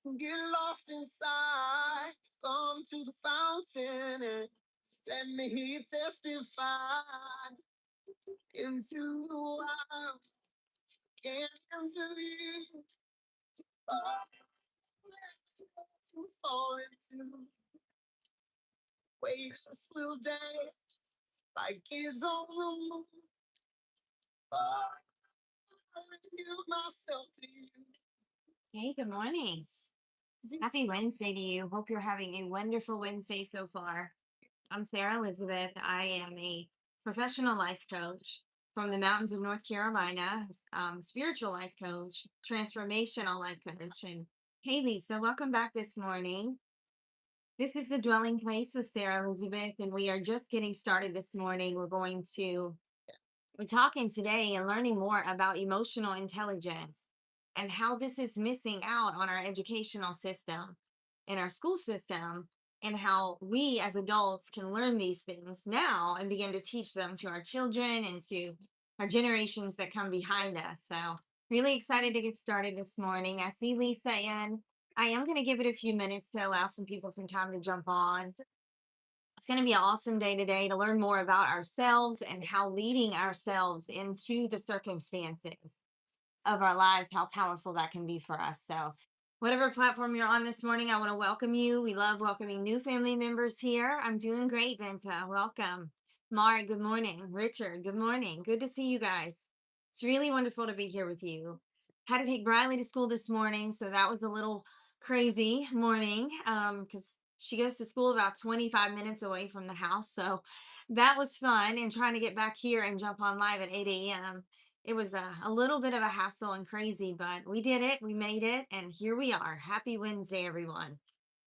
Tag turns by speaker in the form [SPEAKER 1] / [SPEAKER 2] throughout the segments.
[SPEAKER 1] Get lost inside. Come to the fountain and let me hear you testify. Into the wild canyons of you. Oh, to fall into waves will dance like kids on the moon. Oh, I give myself to you. Hey, good morning. Happy Wednesday to you. Hope you're having a wonderful Wednesday so far. I'm Sarah Elizabeth. I am a professional life coach from the mountains of North Carolina, spiritual life coach, transformational life coach. And hey, Lisa, welcome back this morning. This is the Dwelling Place with Sarah Elizabeth, and we are just getting started this morning. We're talking today and learning more about emotional intelligence and how this is missing out on our educational system and our school system, and how we as adults can learn these things now and begin to teach them to our children and to our generations that come behind us. So, really excited to get started this morning. I see Lisa in. I am going to give it a few minutes to allow some people some time to jump on. It's going to be an awesome day today to learn more about ourselves and how leading ourselves into the circumstances of our lives, how powerful that can be for us. So, whatever platform you're on this morning, I want to welcome you. We love welcoming new family members here. I'm doing great, Venta. Welcome. Mark, good morning. Richard, good morning. Good to see you guys. It's really wonderful to be here with you. Had to take Briley to school this morning, so that was a little crazy morning because she goes to school about 25 minutes away from the house. So that was fun. And trying to get back here and jump on live at 8 a.m. It was a little bit of a hassle and crazy, but we did it. We made it. And here we are. Happy Wednesday, everyone.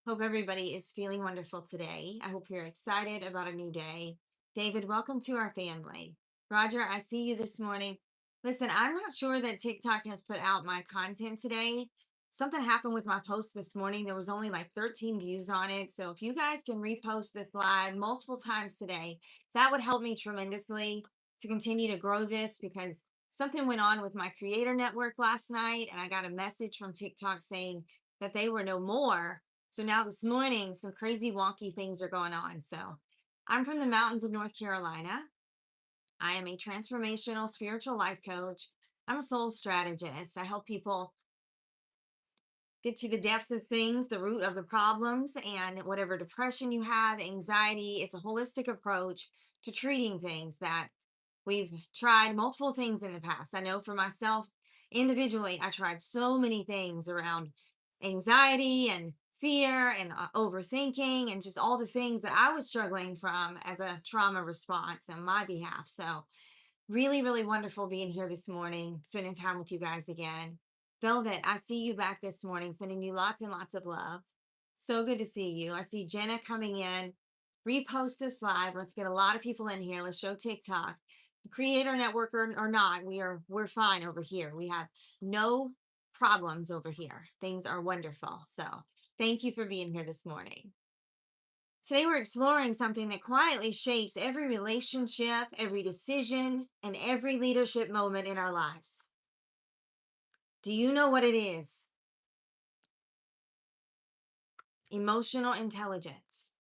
[SPEAKER 1] Hope everybody is feeling wonderful today. I hope you're excited about a new day. David, welcome to our family. Roger, I see you this morning. Listen, I'm not sure that TikTok has put out my content today. Something happened with my post this morning. There was only like 13 views on it. So if you guys can repost this live multiple times today, that would help me tremendously to continue to grow this, because something went on with my creator network last night and I got a message from TikTok saying that they were no more. So now this morning, some crazy wonky things are going on. So I'm from the mountains of North Carolina. I am a transformational spiritual life coach. I'm a soul strategist. I help people get to the depths of things, the root of the problems, and whatever depression you have, anxiety. It's a holistic approach to treating things that we've tried multiple things in the past. I know for myself individually, I tried so many things around anxiety and fear and overthinking and just all the things that I was struggling from as a trauma response on my behalf. So, really, really wonderful being here this morning, spending time with you guys again. Velvet, I see you back this morning, sending you lots and lots of love. So good to see you. I see Jenna coming in. Repost this live. Let's get a lot of people in here. Let's show TikTok. Creator network or not, we're fine over here. We have no problems over here. Things are wonderful. So thank you for being here this morning. Today, we're exploring something that quietly shapes every relationship, every decision, and every leadership moment in our lives. Do you know what it is? Emotional intelligence.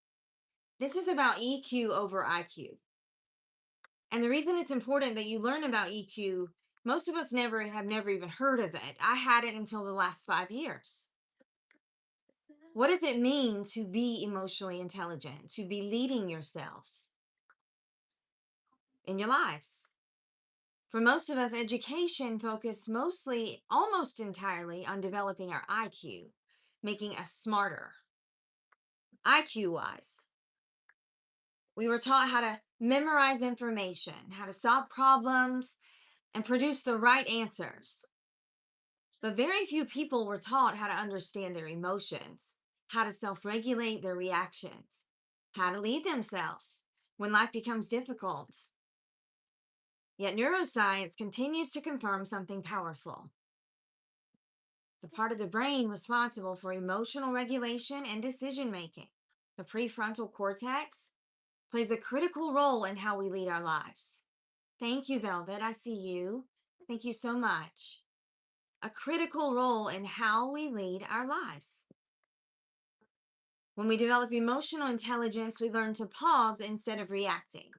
[SPEAKER 1] This is about EQ over IQ. And the reason it's important that you learn about EQ, most of us have never even heard of it. I had it until the last 5 years. What does it mean to be emotionally intelligent, to be leading yourselves in your lives? For most of us, education focused mostly, almost entirely, on developing our IQ, making us smarter. IQ wise, we were taught how to memorize information, how to solve problems, and produce the right answers. But very few people were taught how to understand their emotions, how to self regulate their reactions, how to lead themselves when life becomes difficult. Yet neuroscience continues to confirm something powerful. The part of the brain responsible for emotional regulation and decision making, the prefrontal cortex, plays a critical role in how we lead our lives. Thank you, Velvet. I see you. Thank you so much. a critical role in how we lead our lives. When we develop emotional intelligence, we learn to pause instead of reacting,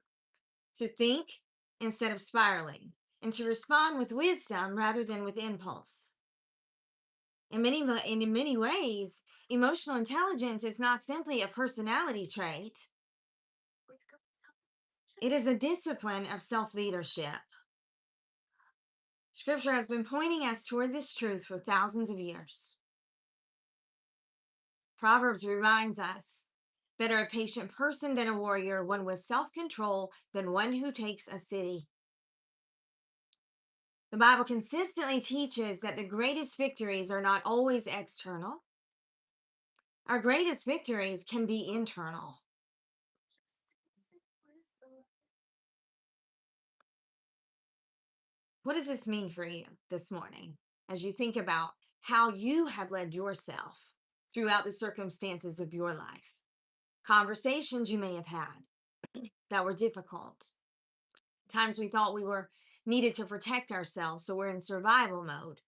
[SPEAKER 1] to think instead of spiraling, and to respond with wisdom rather than with impulse. In many ways, emotional intelligence is not simply a personality trait, it is a discipline of self leadership. Scripture has been pointing us toward this truth for thousands of years. Proverbs reminds us, better a patient person than a warrior, one with self control than one who takes a city. The Bible consistently teaches that the greatest victories are not always external. Our greatest victories can be internal. What does this mean for you this morning as you think about how you have led yourself throughout the circumstances of your life? Conversations you may have had that were difficult. Times we thought we were needed to protect ourselves, so we're in survival mode.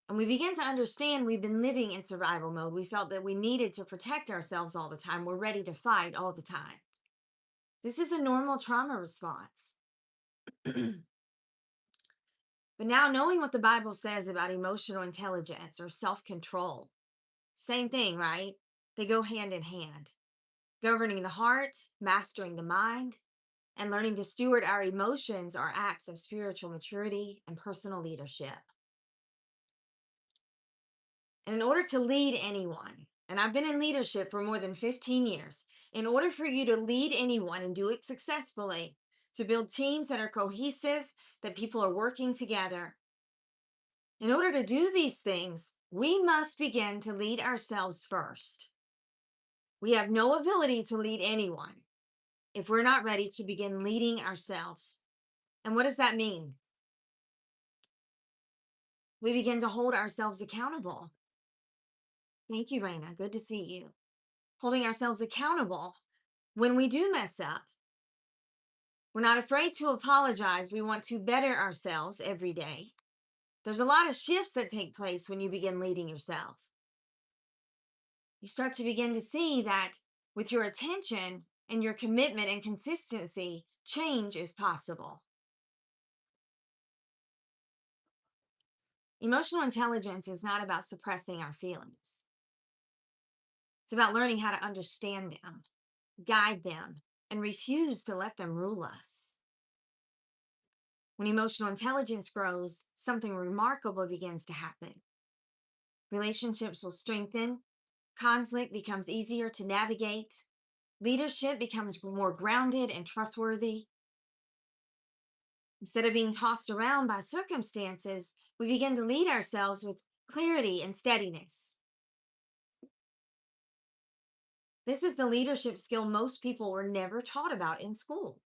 [SPEAKER 1] And we begin to understand we've been living in survival mode. We felt that we needed to protect ourselves all the time. We're ready to fight all the time. This is a normal trauma response. But now, knowing what the Bible says about emotional intelligence or self control, same thing, right? They go hand in hand. Governing the heart, mastering the mind, and learning to steward our emotions are acts of spiritual maturity and personal leadership. And in order to lead anyone, and I've been in leadership for more than 15 years, in order for you to lead anyone and do it successfully, to build teams that are cohesive, that people are working together, in order to do these things, we must begin to lead ourselves first. We have no ability to lead anyone if we're not ready to begin leading ourselves. And what does that mean? We begin to hold ourselves accountable. Thank you, Raina. Good to see you. Holding ourselves accountable when we do mess up. We're not afraid to apologize. We want to better ourselves every day. There's a lot of shifts that take place when you begin leading yourself. You start to begin to see that with your attention and your commitment and consistency, change is possible. Emotional intelligence is not about suppressing our feelings. It's about learning how to understand them, guide them, and refuse to let them rule us. When emotional intelligence grows, something remarkable begins to happen. Relationships will strengthen, conflict becomes easier to navigate, leadership becomes more grounded and trustworthy. Instead of being tossed around by circumstances, we begin to lead ourselves with clarity and steadiness. This is the leadership skill most people were never taught about in school.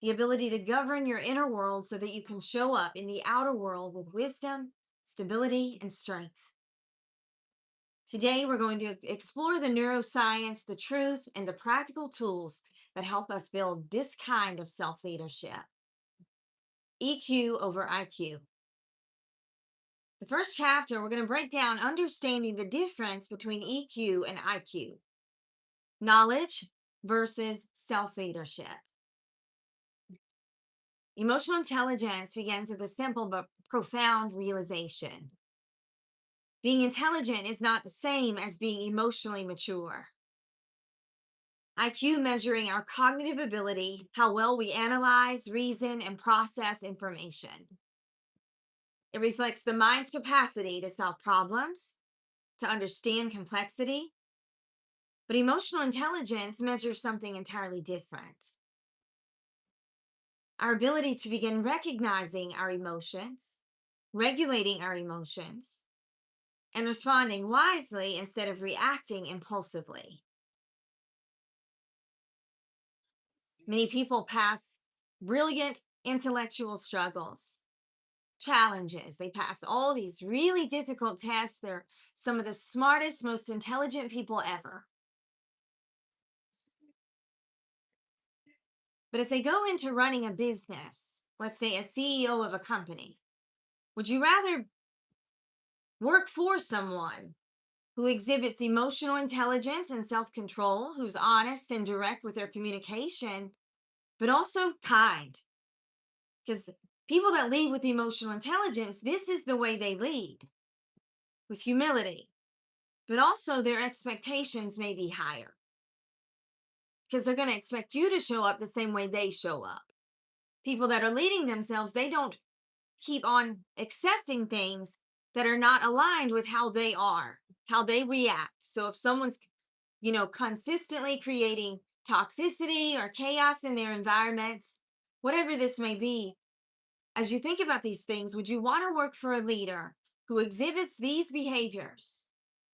[SPEAKER 1] The ability to govern your inner world so that you can show up in the outer world with wisdom, stability, and strength. Today, we're going to explore the neuroscience, the truth, and the practical tools that help us build this kind of self leadership. EQ over IQ. The first chapter, we're going to break down understanding the difference between EQ and IQ. Knowledge versus self leadership. Emotional intelligence begins with a simple but profound realization. Being intelligent is not the same as being emotionally mature. IQ measuring our cognitive ability, how well we analyze, reason, and process information. It reflects the mind's capacity to solve problems, to understand complexity. But emotional intelligence measures something entirely different. Our ability to begin recognizing our emotions, regulating our emotions, and responding wisely instead of reacting impulsively. Many people pass brilliant intellectual struggles, challenges. They pass all these really difficult tests. They're some of the smartest, most intelligent people ever. But if they go into running a business let's say a CEO of a company, would you rather work for someone who exhibits emotional intelligence and self control, who's honest and direct with their communication, but also kind? Because people that lead with emotional intelligence, this is the way they lead, with humility, but also their expectations may be higher because they're going to expect you to show up the same way they show up. People that are leading themselves, they don't keep on accepting things that are not aligned with how they are, how they react. So if someone's, consistently creating toxicity or chaos in their environments, whatever this may be, as you think about these things, would you want to work for a leader who exhibits these behaviors?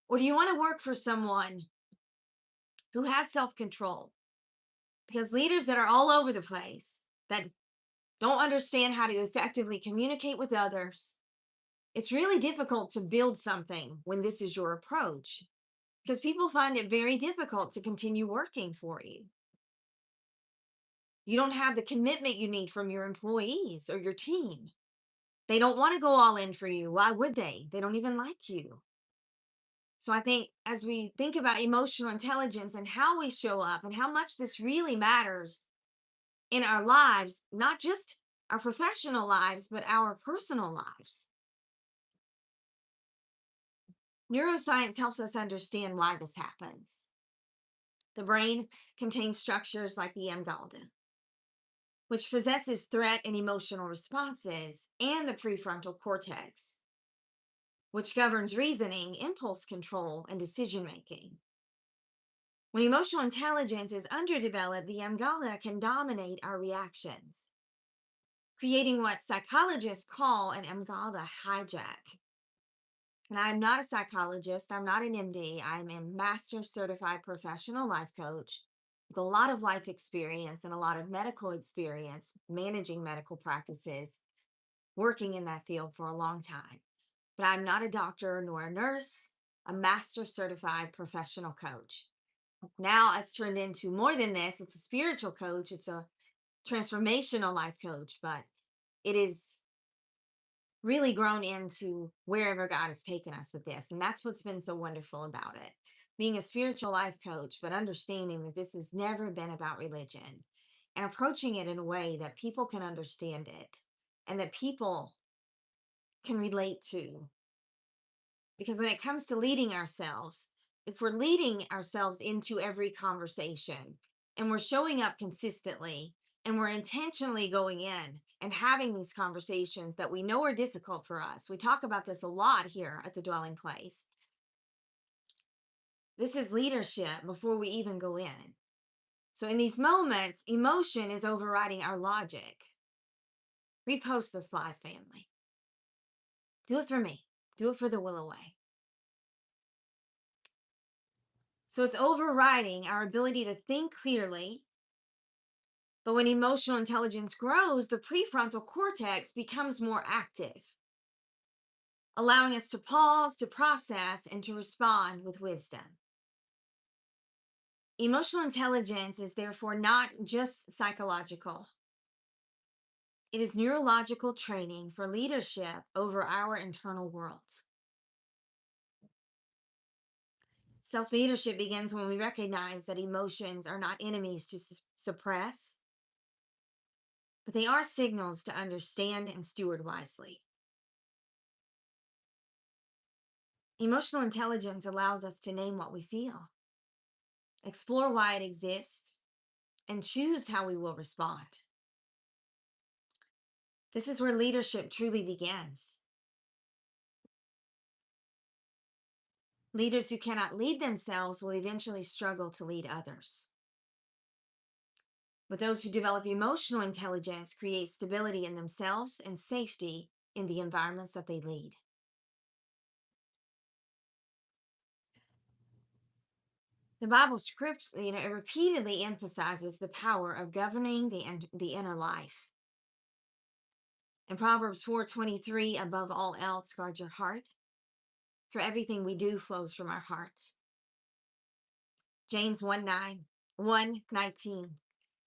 [SPEAKER 1] Or do you want to work for someone who has self control? Because leaders that are all over the place, that don't understand how to effectively communicate with others, it's really difficult to build something when this is your approach, because people find it very difficult to continue working for you. You don't have the commitment you need from your employees or your team. They don't want to go all in for you. Why would they? They don't even like you. So I think as we think about emotional intelligence and how we show up and how much this really matters in our lives, not just our professional lives, but our personal lives. Neuroscience helps us understand why this happens. The brain contains structures like the amygdala, which possesses threat and emotional responses, and the prefrontal cortex, which governs reasoning, impulse control, and decision making. When emotional intelligence is underdeveloped, the amygdala can dominate our reactions, creating what psychologists call an amygdala hijack. And I'm not a psychologist, I'm not an MD, I'm a master certified professional life coach with a lot of life experience and a lot of medical experience, managing medical practices, working in that field for a long time. But I'm not a doctor nor a nurse, a master certified professional coach. Now it's turned into more than this. It's a spiritual coach, it's a transformational life coach, but it is really grown into wherever God has taken us with this. And that's what's been so wonderful about it. Being a spiritual life coach, but understanding that this has never been about religion and approaching it in a way that people can understand it and that people can relate to. Because when it comes to leading ourselves, if we're leading ourselves into every conversation and we're showing up consistently and we're intentionally going in and having these conversations that we know are difficult for us, we talk about this a lot here at the Dwelling Place. This is leadership before we even go in. So in these moments, emotion is overriding our logic. Repost this live, family. Do it for me. Do it for the Willow Way. So it's overriding our ability to think clearly. But when emotional intelligence grows, the prefrontal cortex becomes more active, allowing us to pause, to process, and to respond with wisdom. Emotional intelligence is therefore not just psychological. It is neurological training for leadership over our internal world. Self-leadership begins when we recognize that emotions are not enemies to suppress, but they are signals to understand and steward wisely. Emotional intelligence allows us to name what we feel, explore why it exists, and choose how we will respond. This is where leadership truly begins. Leaders who cannot lead themselves will eventually struggle to lead others. But those who develop emotional intelligence create stability in themselves and safety in the environments that they lead. The Bible scripts, it repeatedly emphasizes the power of governing the inner life. In Proverbs 4:23, above all else, guard your heart, for everything we do flows from our hearts. James 1:19,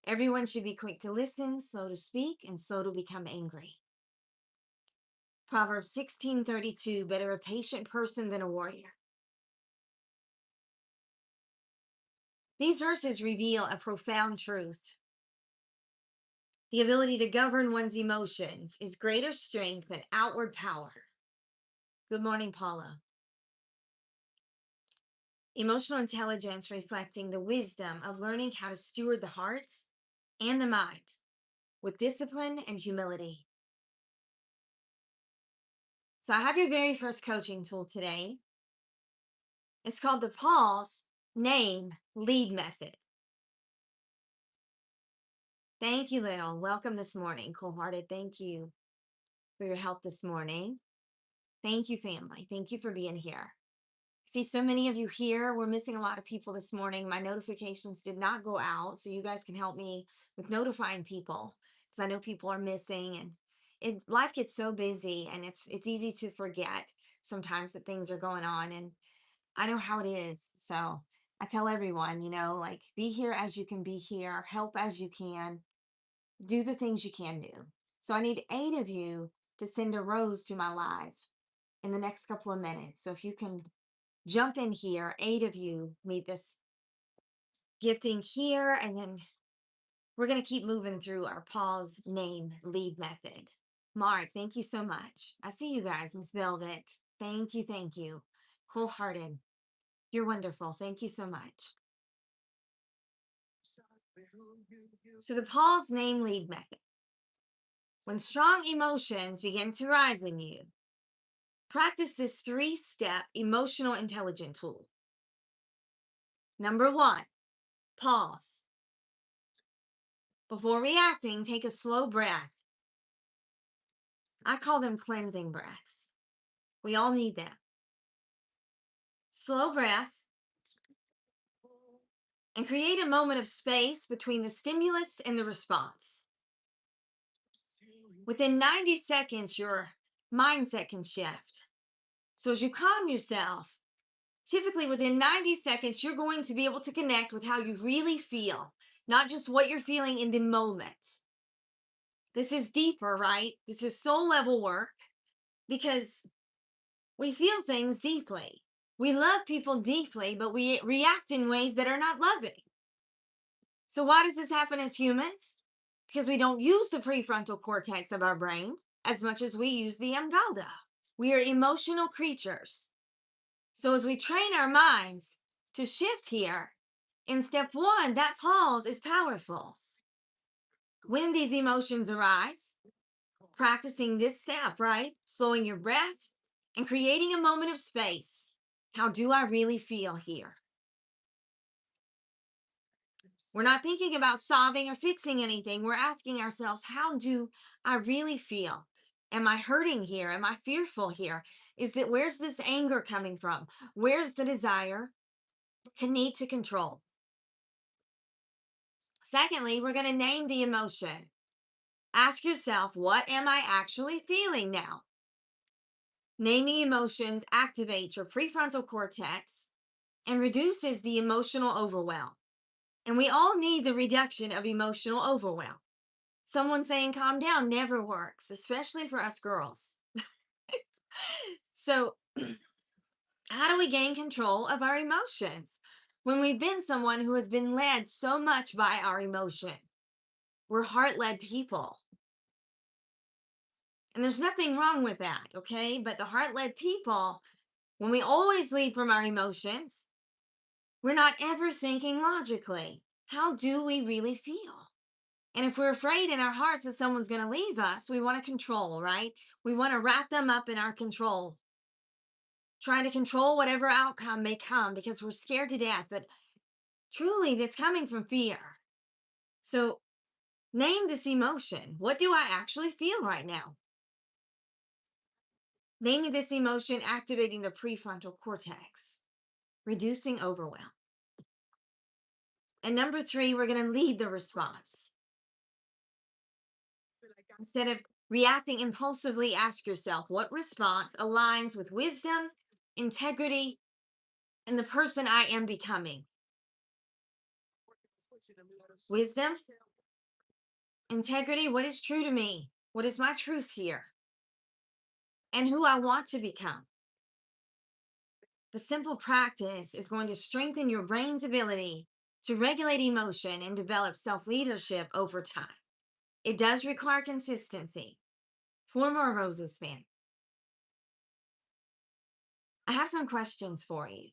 [SPEAKER 1] Everyone should be quick to listen, slow to speak, and slow to become angry. Proverbs 16:32, better a patient person than a warrior. These verses reveal a profound truth. The ability to govern one's emotions is greater strength than outward power. Good morning, Paula. Emotional intelligence reflecting the wisdom of learning how to steward the heart and the mind with discipline and humility. So I have your very first coaching tool today. It's called the Pause, Name, Lead Method. Thank you, Little. Welcome this morning, Cold-Hearted. Thank you for your help this morning. Thank you, family. Thank you for being here. See so many of you here. We're missing a lot of people this morning. My notifications did not go out, so you guys can help me with notifying people because I know people are missing, and life gets so busy, and it's easy to forget sometimes that things are going on, and I know how it is. So I tell everyone, like, be here as you can be here, help as you can, do the things you can do. So I need 8 of you to send a rose to my live in the next couple of minutes. So if you can jump in here, 8 of you meet this gifting here, and then we're going to keep moving through our pause, name, lead method. Mark, thank you so much. I see you guys. Miss Velvet, thank you, thank you. Wholehearted, you're wonderful. Thank you so much. So the pause, name, lead method. When strong emotions begin to rise in you, practice this 3-step emotional intelligence tool. Number 1, pause. Before reacting, take a slow breath. I call them cleansing breaths. We all need them. Slow breath. And create a moment of space between the stimulus and the response. Within 90 seconds, your mindset can shift. So as you calm yourself, typically within 90 seconds, you're going to be able to connect with how you really feel, not just what you're feeling in the moment. This is deeper, right? This is soul level work because we feel things deeply. We love people deeply, but we react in ways that are not loving. So why does this happen as humans? Because we don't use the prefrontal cortex of our brain as much as we use the amygdala. We are emotional creatures. So as we train our minds to shift here, in step 1, that pause is powerful. When these emotions arise, practicing this step, right? Slowing your breath and creating a moment of space. How do I really feel here? We're not thinking about solving or fixing anything. We're asking ourselves, how do I really feel? Am I hurting here? Am I fearful here? Where's this anger coming from? Where's the desire to need to control? Secondly, we're going to name the emotion. Ask yourself, what am I actually feeling now? Naming emotions activates your prefrontal cortex and reduces the emotional overwhelm. And we all need the reduction of emotional overwhelm. Someone saying calm down never works, especially for us girls. So, how do we gain control of our emotions when we've been someone who has been led so much by our emotion? We're heart-led people. And there's nothing wrong with that, okay? But the heart-led people, when we always lead from our emotions, we're not ever thinking logically. How do we really feel? And if we're afraid in our hearts that someone's going to leave us, we want to control, right? We want to wrap them up in our control, trying to control whatever outcome may come because we're scared to death. But truly, that's coming from fear. So name this emotion. What do I actually feel right now? Naming this emotion, activating the prefrontal cortex, reducing overwhelm. And number 3, we're going to lead the response. Instead of reacting impulsively, ask yourself, what response aligns with wisdom, integrity, and the person I am becoming? Wisdom, Integrity, what is true to me? What is my truth here? And who I want to become. The simple practice is going to strengthen your brain's ability to regulate emotion and develop self leadership over time. It does require consistency. 4 more roses, fan. I have some questions for you.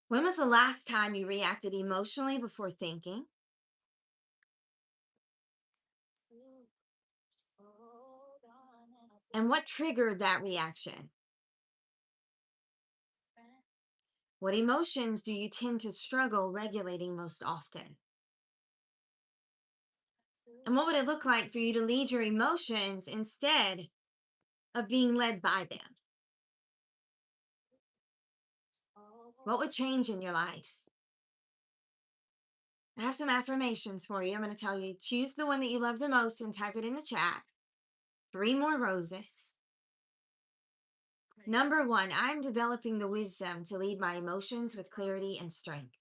[SPEAKER 1] When was the last time you reacted emotionally before thinking? And what triggered that reaction? What emotions do you tend to struggle regulating most often? And what would it look like for you to lead your emotions instead of being led by them? What would change in your life? I have some affirmations for you. I'm going to tell you, choose the one that you love the most and type it in the chat. 3 more roses. Number 1, I'm developing the wisdom to lead my emotions with clarity and strength.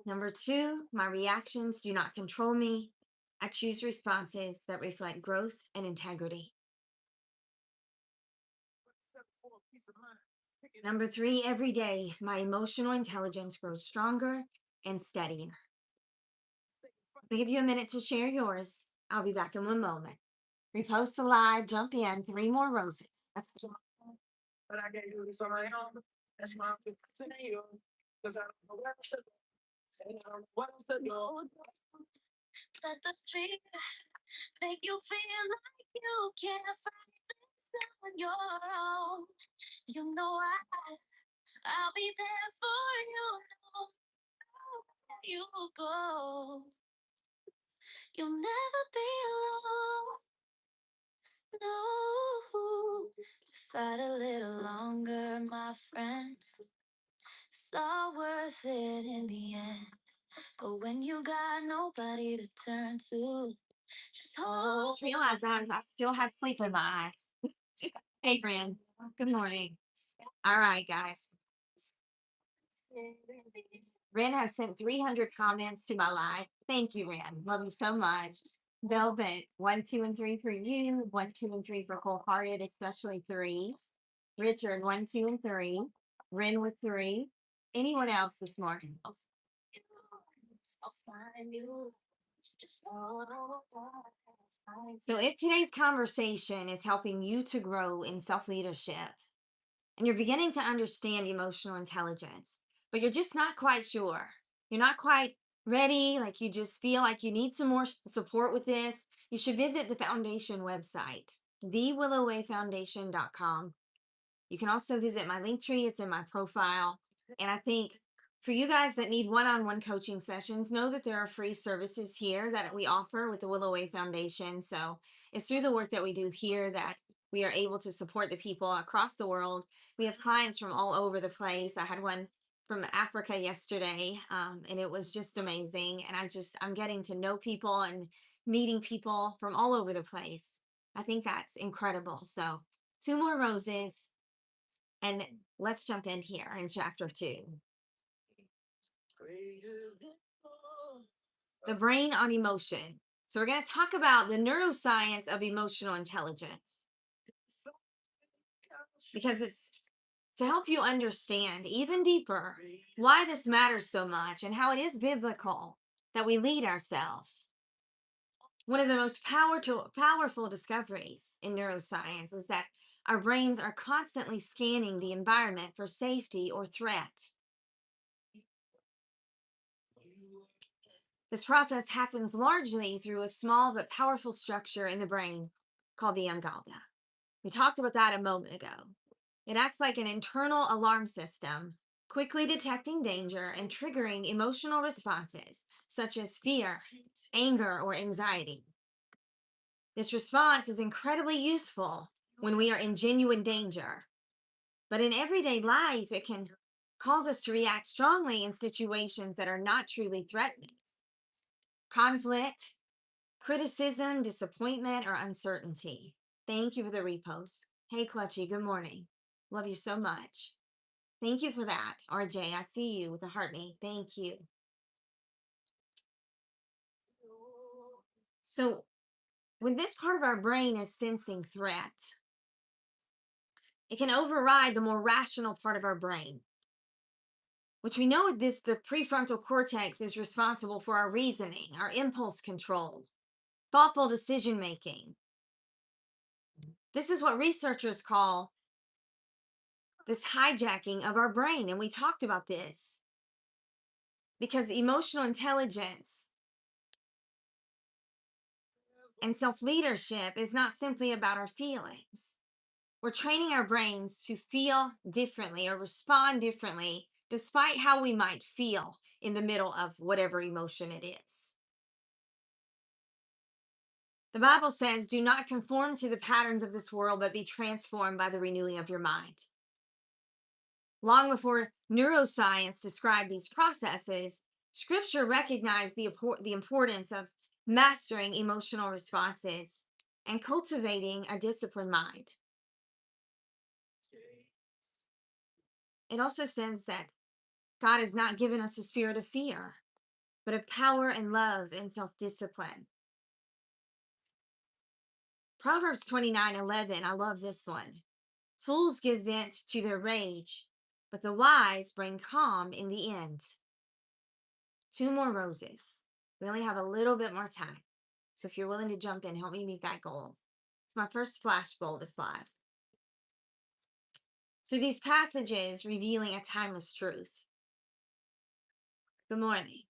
[SPEAKER 1] Number 2, my reactions do not control me. I choose responses that reflect growth and integrity. Number 3, every day, my emotional intelligence grows stronger and steadier. I'll give you a minute to share yours. I'll be back in 1 moment. Repost alive, jump in, 3 more roses. That's but I can't do this on my own. That's why I'm fixing you. Because I don't know where else to go. And I don't know what else to do. Let the fear make you feel like you can't find this on your own. You know I'll be there for you. No matter where you go. You'll never be alone. No, just fight a little longer, my friend. It's all worth it in the end. But when you got nobody to turn to, just hold. Just realize I still have sleep in my eyes. Hey, Gran. Good morning. All right, guys. Ren has sent 300 comments to my live. Thank you, Ren. Love you so much. Velvet, 1, 2, and 3 for you. 1, 2, and 3 for Wholehearted, especially 3. Richard, 1, 2, and 3. Ren with 3. Anyone else this morning? I'll find you. So, if today's conversation is helping you to grow in self leadership and you're beginning to understand emotional intelligence, but you're just not quite sure, you're not quite ready, like you just feel like you need some more support with this, you should visit the foundation website, thewillowwayfoundation.com. You can also visit my link tree, it's in my profile. And I think for you guys that need one-on-one coaching sessions, know that there are free services here that we offer with the Willow Way Foundation. So it's through the work that we do here that we are able to support the people across the world. We have clients from all over the place. I had one from Africa yesterday, and it was just amazing. And I'm getting to know people and meeting people from all over the place. I think that's incredible. So 2 more roses. And let's jump in here in chapter 2. The brain on emotion. So we're going to talk about the neuroscience of emotional intelligence. Because it's to help you understand even deeper why this matters so much and how it is biblical that we lead ourselves. One of the most powerful discoveries in neuroscience is that our brains are constantly scanning the environment for safety or threat. This process happens largely through a small but powerful structure in the brain called the amygdala. We talked about that a moment ago. It acts like an internal alarm system, quickly detecting danger and triggering emotional responses such as fear, anger, or anxiety. This response is incredibly useful when we are in genuine danger. But in everyday life, it can cause us to react strongly in situations that are not truly threatening. Conflict, criticism, disappointment, or uncertainty. Thank you for the repost. Hey, Clutchy, good morning. Love you so much. Thank you for that, RJ. I see you with a heartbeat. Thank you. So, when this part of our brain is sensing threat, it can override the more rational part of our brain, which we know the prefrontal cortex is responsible for our reasoning, our impulse control, thoughtful decision making. This is what researchers call this hijacking of our brain. And we talked about this because emotional intelligence and self leadership is not simply about our feelings. We're training our brains to feel differently or respond differently, despite how we might feel in the middle of whatever emotion it is. The Bible says, do not conform to the patterns of this world, but be transformed by the renewing of your mind. Long before neuroscience described these processes, Scripture recognized the importance of mastering emotional responses and cultivating a disciplined mind. It also says that God has not given us a spirit of fear, but of power and love and self-discipline. Proverbs 29:11, I love this one. Fools give vent to their rage, but the wise bring calm in the end. 2 more roses. We only have a little bit more time. So if you're willing to jump in, help me meet that goal. It's my first flash goal this live. So these passages revealing a timeless truth. Good morning.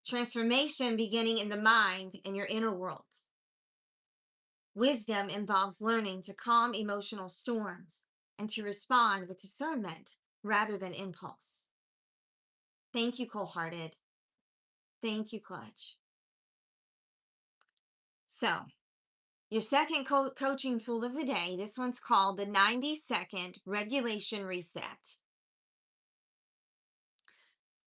[SPEAKER 1] Transformation beginning in the mind and your inner world. Wisdom involves learning to calm emotional storms and to respond with discernment rather than impulse. Thank you, Cold-Hearted. Thank you, Clutch. So, your second coaching tool of the day, this one's called the 90-second regulation reset.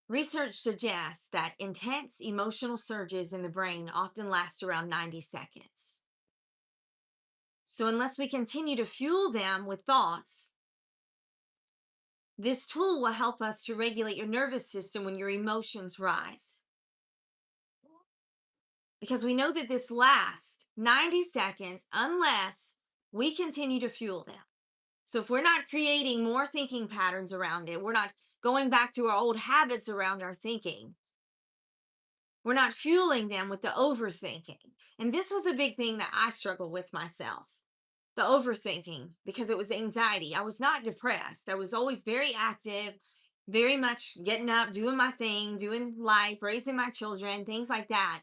[SPEAKER 1] Research suggests that intense emotional surges in the brain often last around 90 seconds. So unless we continue to fuel them with thoughts, this tool will help us to regulate your nervous system when your emotions rise. Because we know that this lasts 90 seconds unless we continue to fuel them. So if we're not creating more thinking patterns around it, we're not going back to our old habits around our thinking, we're not fueling them with the overthinking. And this was a big thing that I struggled with myself. The overthinking, because it was anxiety. I was not depressed. I was always very active, very much getting up, doing my thing, doing life, raising my children, things like that.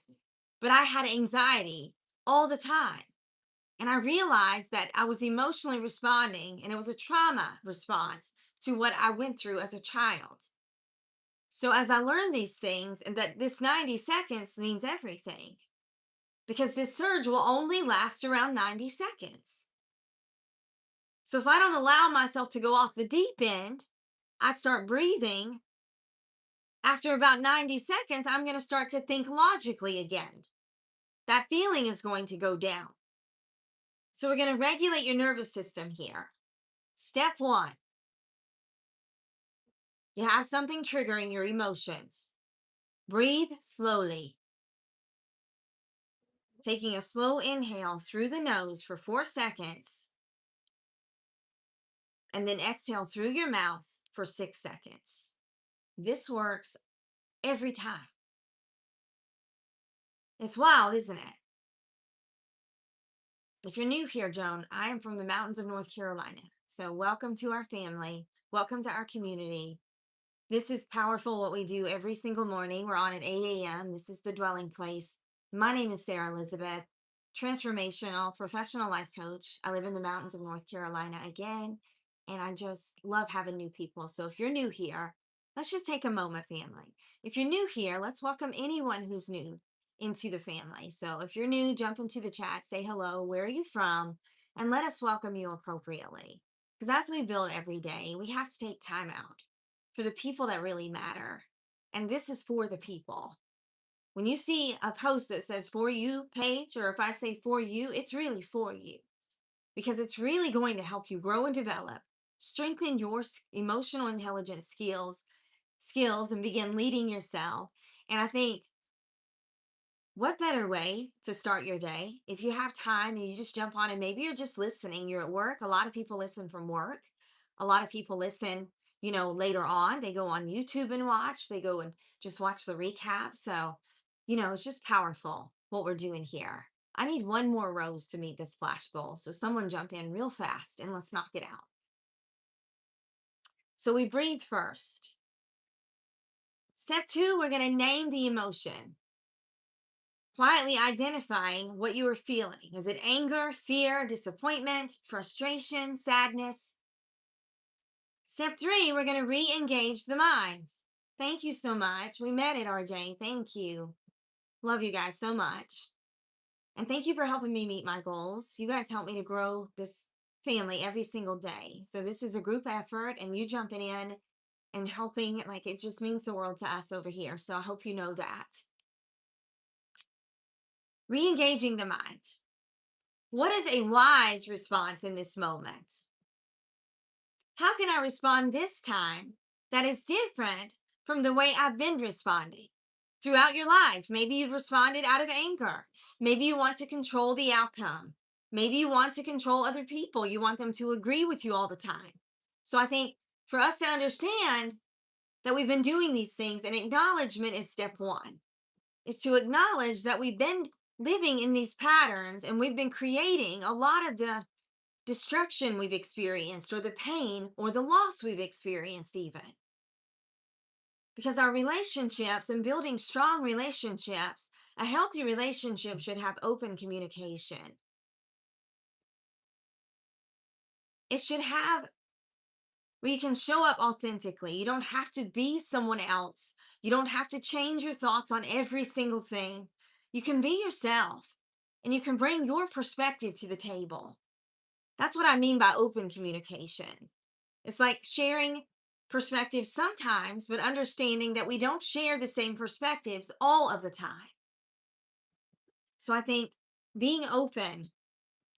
[SPEAKER 1] But I had anxiety all the time. And I realized that I was emotionally responding, and it was a trauma response to what I went through as a child. So as I learned these things, and that this 90 seconds means everything, because this surge will only last around 90 seconds. So if I don't allow myself to go off the deep end, I start breathing. After about 90 seconds, I'm going to start to think logically again. That feeling is going to go down. So we're going to regulate your nervous system here. Step 1. You have something triggering your emotions. Breathe slowly. Taking a slow inhale through the nose for 4 seconds. And then exhale through your mouth for 6 seconds. This works every time. It's wild, isn't it? If you're new here, Joan, I am from the mountains of North Carolina. So welcome to our family. Welcome to our community. This is powerful what we do every single morning. We're on at 8 a.m. This is the dwelling place. My name is Sarah Elizabeth, transformational professional life coach. I live in the mountains of North Carolina again, and I just love having new people. So if you're new here, let's just take a moment, family. If you're new here, let's welcome anyone who's new into the family. So if you're new, jump into the chat, say hello, where are you from, and let us welcome you appropriately. Because as we build every day, we have to take time out for the people that really matter. And this is for the people. When you see a post that says for you page, or if I say for you, it's really for you. Because it's really going to help you grow and develop strengthen your emotional intelligence skills and begin leading yourself. And I think, what better way to start your day if you have time and you just jump on and maybe you're just listening, you're at work. A lot of people listen from work. A lot of people listen, later on. They go on YouTube and watch, they go and just watch the recap. So, it's just powerful what we're doing here. I need one more rose to meet this flash goal. So, someone jump in real fast and let's knock it out. So, we breathe first. Step 2, we're going to name the emotion. Quietly identifying what you are feeling. Is it anger, fear, disappointment, frustration, sadness? Step 3, we're going to re engage the mind. Thank you so much. We met it, RJ. Thank you. Love you guys so much. And thank you for helping me meet my goals. You guys help me to grow this family every single day. So this is a group effort, and you jumping in and helping, like, it just means the world to us over here. So I hope you know that. Re engaging the mind. What is a wise response in this moment? How can I respond this time that is different from the way I've been responding throughout your life? Maybe you've responded out of anger. Maybe you want to control the outcome. Maybe you want to control other people. You want them to agree with you all the time. So I think for us to understand that we've been doing these things, and acknowledgement is step 1, is to acknowledge that we've been living in these patterns and we've been creating a lot of the destruction we've experienced, or the pain or the loss we've experienced, even. Because our relationships, and building strong relationships, a healthy relationship should have open communication. It should have where you can show up authentically. You don't have to be someone else. You don't have to change your thoughts on every single thing. You can be yourself and you can bring your perspective to the table. That's what I mean by open communication. It's like sharing perspectives sometimes, but understanding that we don't share the same perspectives all of the time. So I think being open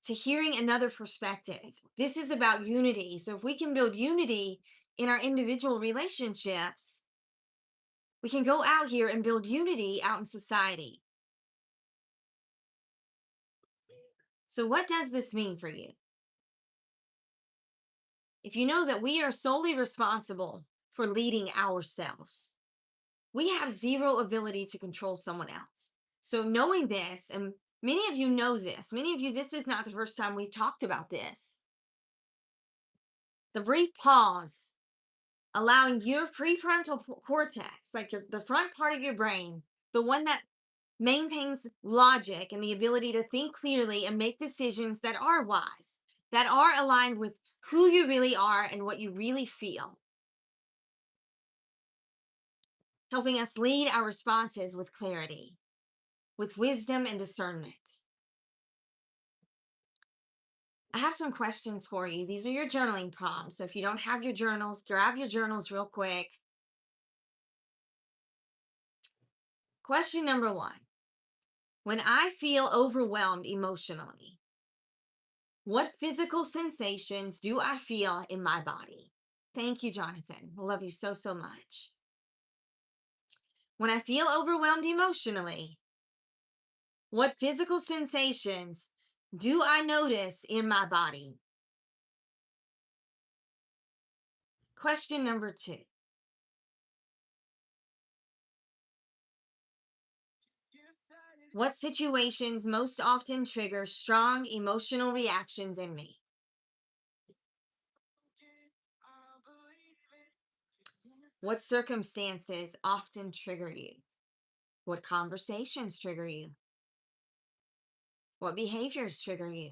[SPEAKER 1] to hearing another perspective, this is about unity. So if we can build unity in our individual relationships, we can go out here and build unity out in society. So what does this mean for you? If you know that we are solely responsible for leading ourselves, we have zero ability to control someone else. So knowing this, and many of you know this, many of you, this is not the first time we've talked about this. The brief pause, allowing your prefrontal cortex, like the front part of your brain, the one that maintains logic and the ability to think clearly and make decisions that are wise, that are aligned with who you really are and what you really feel, helping us lead our responses with clarity, with wisdom and discernment. I have some questions for you. These are your journaling prompts. So if you don't have your journals, grab your journals real quick. Question number 1. When I feel overwhelmed emotionally, what physical sensations do I feel in my body? Thank you, Jonathan. I love you so, so much. When I feel overwhelmed emotionally, what physical sensations do I notice in my body? Question number 2. What situations most often trigger strong emotional reactions in me? What circumstances often trigger you? What conversations trigger you? What behaviors trigger you?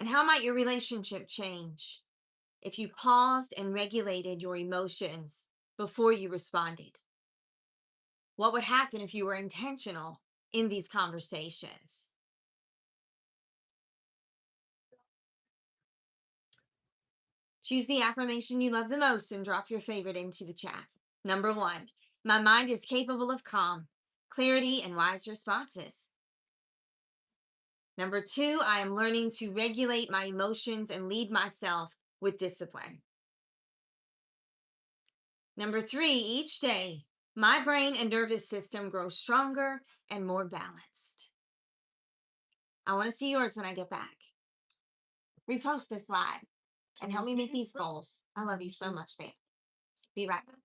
[SPEAKER 1] And how might your relationship change if you paused and regulated your emotions before you responded? What would happen if you were intentional in these conversations? Choose the affirmation you love the most and drop your favorite into the chat. Number 1, my mind is capable of calm, clarity, and wise responses. Number 2, I am learning to regulate my emotions and lead myself with discipline. Number 3, each day, my brain and nervous system grow stronger and more balanced. I want to see yours when I get back. Repost this live and help me meet these goals. I love you so much, fam. Be right back.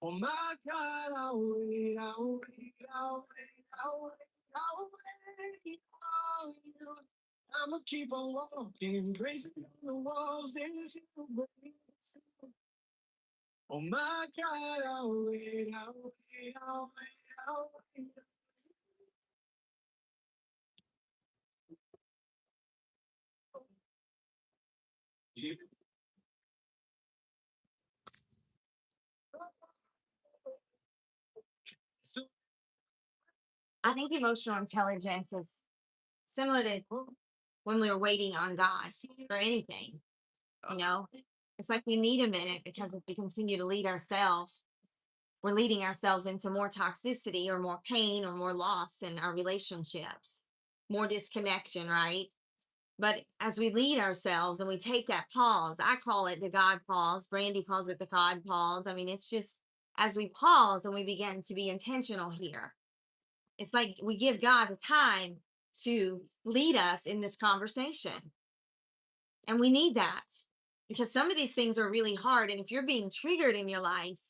[SPEAKER 1] Oh my God, I'll wait on you. I'ma keep on walking, praising the walls as you break. Oh my God, I'll wait. Yeah. So I think emotional intelligence is similar to when we were waiting on God for anything. You know, it's like we need a minute because if we continue to lead ourselves, we're leading ourselves into more toxicity or more pain or more loss in our relationships, more disconnection, right? But as we lead ourselves and we take that pause, I call it the God pause. Brandy calls it the God pause. I mean, it's just as we pause and we begin to be intentional here, it's like we give God the time to lead us in this conversation. And we need that because some of these things are really hard. And if you're being triggered in your life,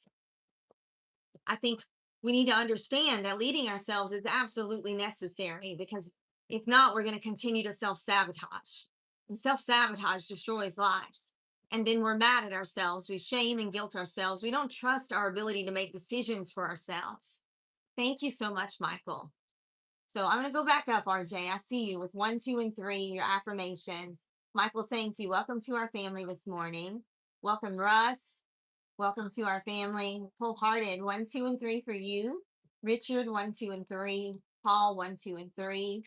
[SPEAKER 1] I think we need to understand that leading ourselves is absolutely necessary because if not, we're going to continue to self sabotage. And self sabotage destroys lives. And then we're mad at ourselves. We shame and guilt ourselves. We don't trust our ability to make decisions for ourselves. Thank you so much, Michael. So I'm going to go back up, RJ. I see you with 1, 2, and 3, your affirmations. Michael, thank you. Welcome to our family this morning. Welcome, Russ. Welcome to our family. Wholehearted, 1, 2, and 3 for you. Richard, 1, 2, and 3. Paul, 1, 2, and 3.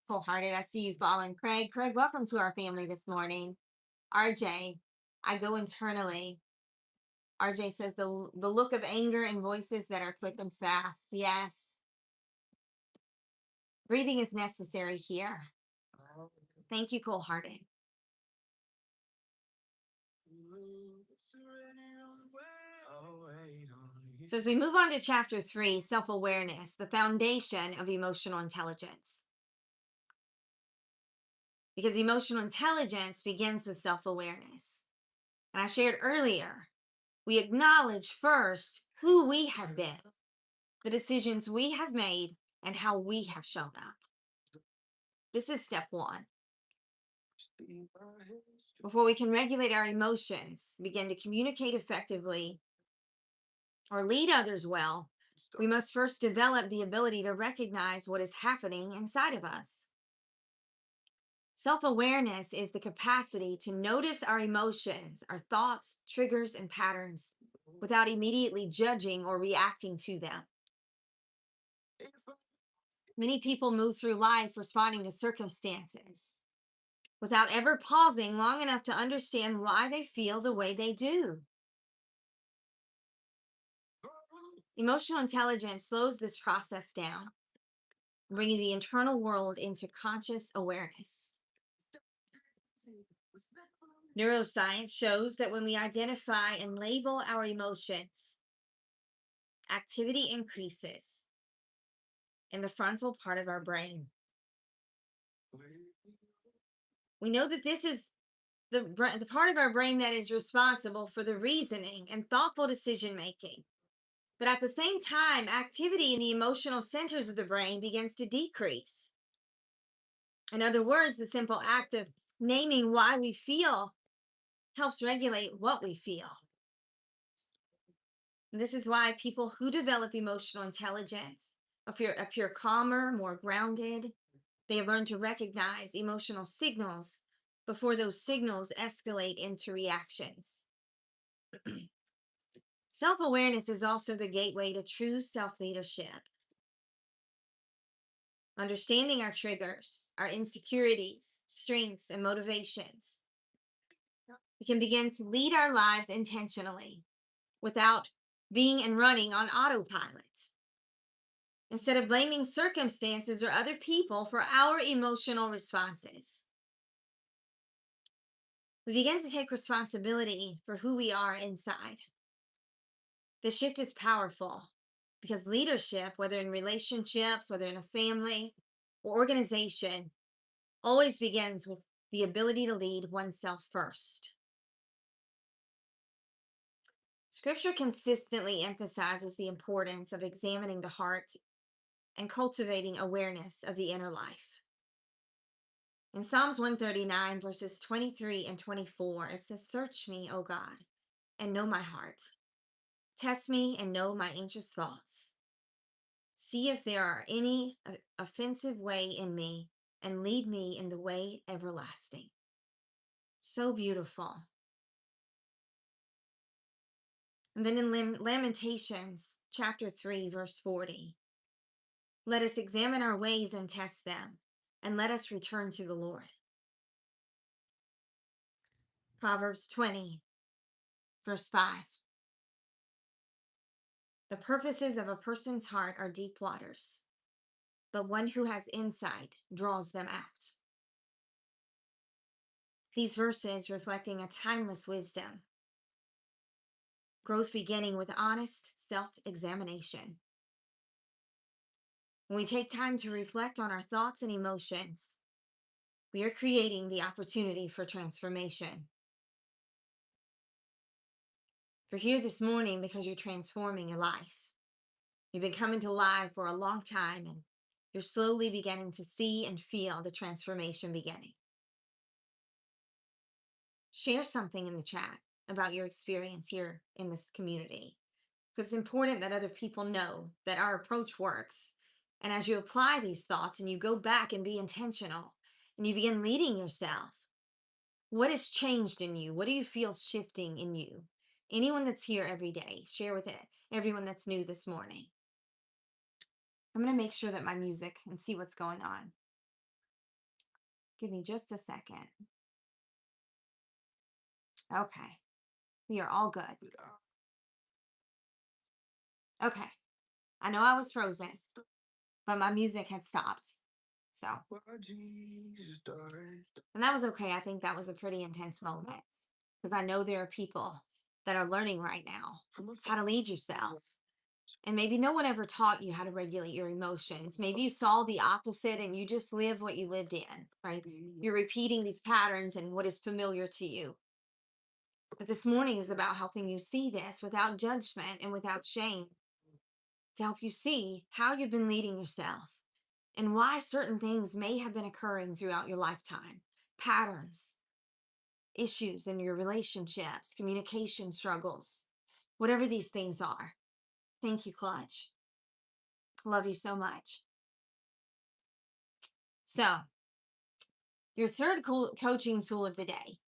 [SPEAKER 1] Wholehearted, I see you following Craig. Craig, welcome to our family this morning. RJ, I go internally. RJ says the look of anger and voices that are quick and fast. Yes. Breathing is necessary here. Thank you, Cold-hearted. So as we move on to chapter 3, self-awareness, the foundation of emotional intelligence. Because emotional intelligence begins with self-awareness. And I shared earlier, we acknowledge first who we have been, the decisions we have made, and how we have shown up. This is step 1. Before we can regulate our emotions, begin to communicate effectively, or lead others well, we must first develop the ability to recognize what is happening inside of us. Self-awareness is the capacity to notice our emotions, our thoughts, triggers, and patterns without immediately judging or reacting to them. Many people move through life responding to circumstances without ever pausing long enough to understand why they feel the way they do. Emotional intelligence slows this process down, bringing the internal world into conscious awareness. Neuroscience shows that when we identify and label our emotions, activity increases in the frontal part of our brain. We know that this is the part of our brain that is responsible for the reasoning and thoughtful decision making. But at the same time, activity in the emotional centers of the brain begins to decrease. In other words, the simple act of naming why we feel helps regulate what we feel. And this is why people who develop emotional intelligence appear calmer, more grounded. They have learned to recognize emotional signals before those signals escalate into reactions. Self-awareness is also the gateway to true self-leadership. understanding our triggers, our insecurities, strengths, and motivations, we can begin to lead our lives intentionally without being and running on autopilot. Instead of blaming circumstances or other people for our emotional responses, we begin to take responsibility for who we are inside. The shift is powerful because leadership, whether in relationships, whether in a family or organization, always begins with the ability to lead oneself first. Scripture consistently emphasizes the importance of examining the heart and cultivating awareness of the inner life. In Psalms 139, verses 23 and 24, it says, "Search me, O God, and know my heart. Test me and know my anxious thoughts. See if there are any offensive way in me, and lead me in the way everlasting." So beautiful. And then in Lamentations chapter 3, verse 40, "Let us examine our ways and test them, and let us return to the Lord." Proverbs 20, verse 5, "The purposes of a person's heart are deep waters, but one who has insight draws them out." These verses reflecting a timeless wisdom, growth beginning with honest self-examination. When we take time to reflect on our thoughts and emotions, we are creating the opportunity for transformation. You're here this morning because you're transforming your life. You've been coming to live for a long time, and you're slowly beginning to see and feel the transformation beginning. Share something in the chat about your experience here in this community, because it's important that other people know that our approach works. And as you apply these thoughts and you go back and be intentional and you begin leading yourself, what has changed in you? What do you feel shifting in you? Anyone that's here every day, share with it. Everyone that's new this morning. I'm going to make sure that my music and see what's going on. Give me just a second. Okay. We are all good. Okay. I know I was frozen, but my music had stopped. So, and that was okay. I think that was a pretty intense moment because I know there are people that are learning right now how to lead yourself. And maybe no one ever taught you how to regulate your emotions. Maybe you saw the opposite and you just live what you lived in, right? You're repeating these patterns and what is familiar to you. But this morning is about helping you see this without judgment and without shame, to help you see how you've been leading yourself and why certain things may have been occurring throughout your lifetime. Patterns, issues in your relationships, communication struggles, whatever these things are. Thank you, Clutch. Love you so much. So, your third coaching tool of the day,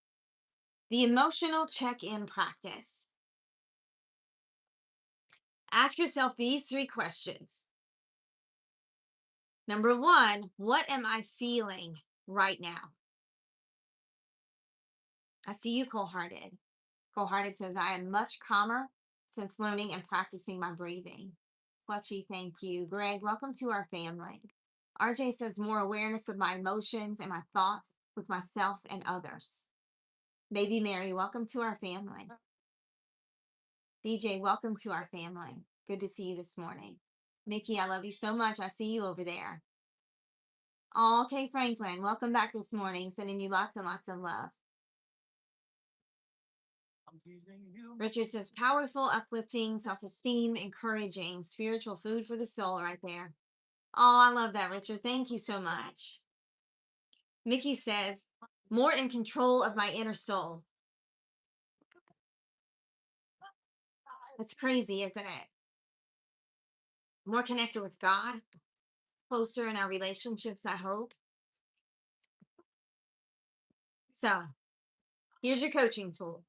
[SPEAKER 1] the emotional check-in practice. Ask yourself these 3 questions. Number 1, what am I feeling right now? I see you, Cold-Hearted. Cold-Hearted says, "I am much calmer since learning and practicing my breathing." Fletchy, thank you. Greg, welcome to our family. RJ says, "More awareness of my emotions and my thoughts with myself and others." Baby Mary, welcome to our family. DJ, welcome to our family. Good to see you this morning. Mickey, I love you so much. I see you over there. Oh, okay, Franklin, welcome back this morning. Sending you lots and lots of love. Richard says, "Powerful, uplifting, self-esteem, encouraging, spiritual food for the soul," right there. Oh, I love that, Richard. Thank you so much. Mickey says, "More in control of my inner soul." That's crazy, isn't it? More connected with God, closer in our relationships, I hope. So, here's your coaching tool.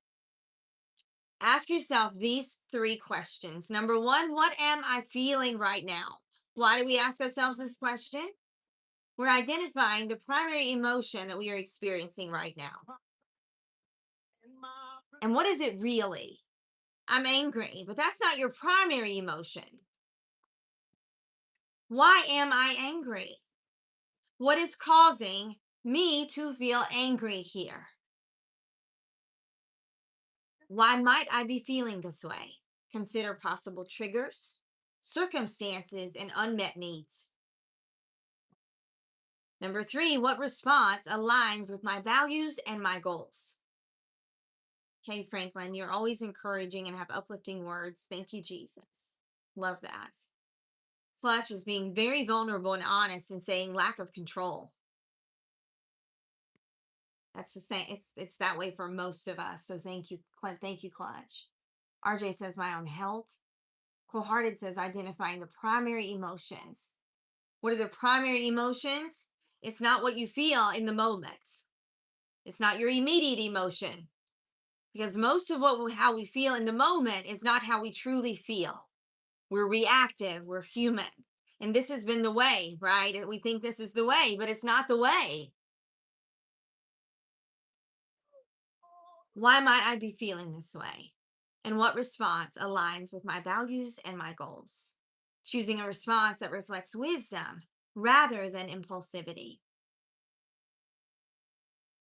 [SPEAKER 1] Ask yourself these 3 questions. Number 1, what am I feeling right now? Why do we ask ourselves this question? We're identifying the primary emotion that we are experiencing right now. And what is it really? I'm angry, but that's not your primary emotion. Why am I angry? What is causing me to feel angry here? Why might I be feeling this way? Consider possible triggers, circumstances, and unmet needs. Number 3, what response aligns with my values and my goals? Okay, Franklin, you're always encouraging and have uplifting words. Thank you, Jesus. Love that. Clutch is being very vulnerable and honest and saying lack of control. That's the same. It's that way for most of us. So thank you, thank you, Clutch. RJ says my own health. Cold-hearted says identifying the primary emotions. What are the primary emotions? It's not what you feel in the moment. It's not your immediate emotion. Because most of how we feel in the moment is not how we truly feel. We're reactive, we're human. And this has been the way, right? We think this is the way, but it's not the way. Why might I be feeling this way? And what response aligns with my values and my goals? Choosing a response that reflects wisdom rather than impulsivity.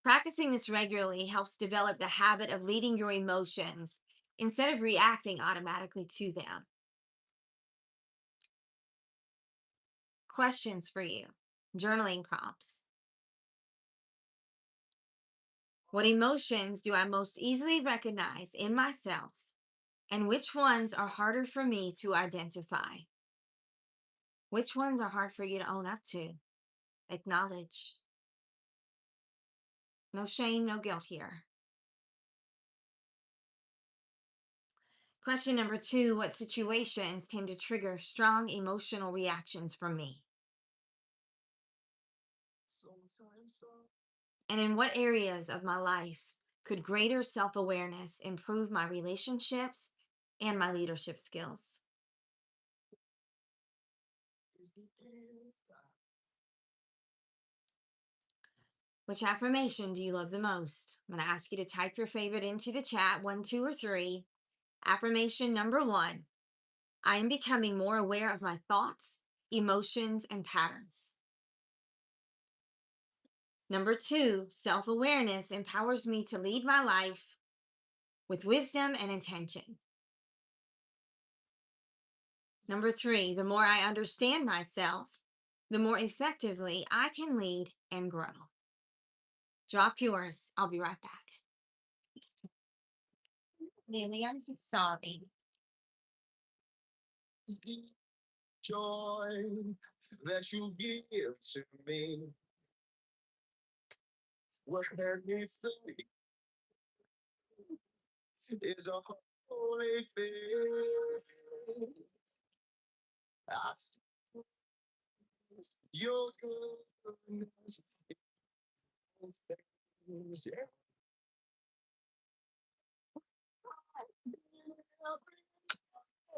[SPEAKER 1] Practicing this regularly helps develop the habit of leading your emotions instead of reacting automatically to them. Questions for you. Journaling prompts. What emotions do I most easily recognize in myself, and which ones are harder for me to identify? Which ones are hard for you to own up to? Acknowledge. No shame, no guilt here. Question number 2, what situations tend to trigger strong emotional reactions from me? And in what areas of my life could greater self-awareness improve my relationships and my leadership skills? Which affirmation do you love the most? I'm going to ask you to type your favorite into the chat, 1, 2, or 3. Affirmation number 1, I am becoming more aware of my thoughts, emotions, and patterns. Number 2, self-awareness empowers me to lead my life with wisdom and intention. Number 3, the more I understand myself, the more effectively I can lead and grow. Drop yours. I'll be right back. Lily, I'm so sorry. Joy that you give to me. What hurt me is a holy thing. I see your goodness.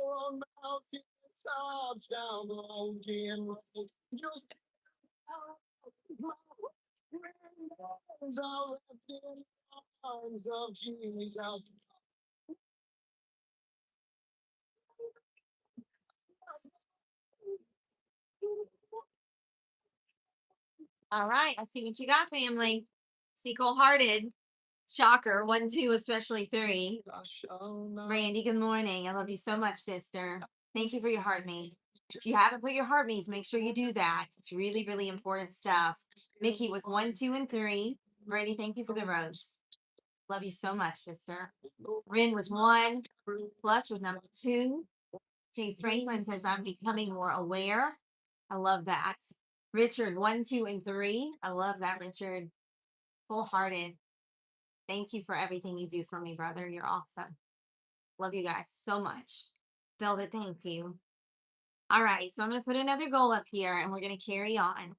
[SPEAKER 1] On mountain tops, down broken roads, just my friends are wrapped in the arms of Jesus. All right, I see what you got, family. See, cold-hearted. Shocker, 1, 2, especially 3. Randy, good morning. I love you so much, sister. Thank you for your heart me. If you haven't put your heart me's, make sure you do that. It's really, really important stuff. Mickey with 1, 2, and 3. Randy, thank you for the rose. Love you so much, sister. Rin was 1. Flush was number 2. Okay, Franklin says I'm becoming more aware. I love that. Richard, 1, 2, and 3. I love that, Richard. Full-hearted. Thank you for everything you do for me, brother. You're awesome. Love you guys so much. Velvet, thank you. All right, so I'm going to put another goal up here and we're going to carry on.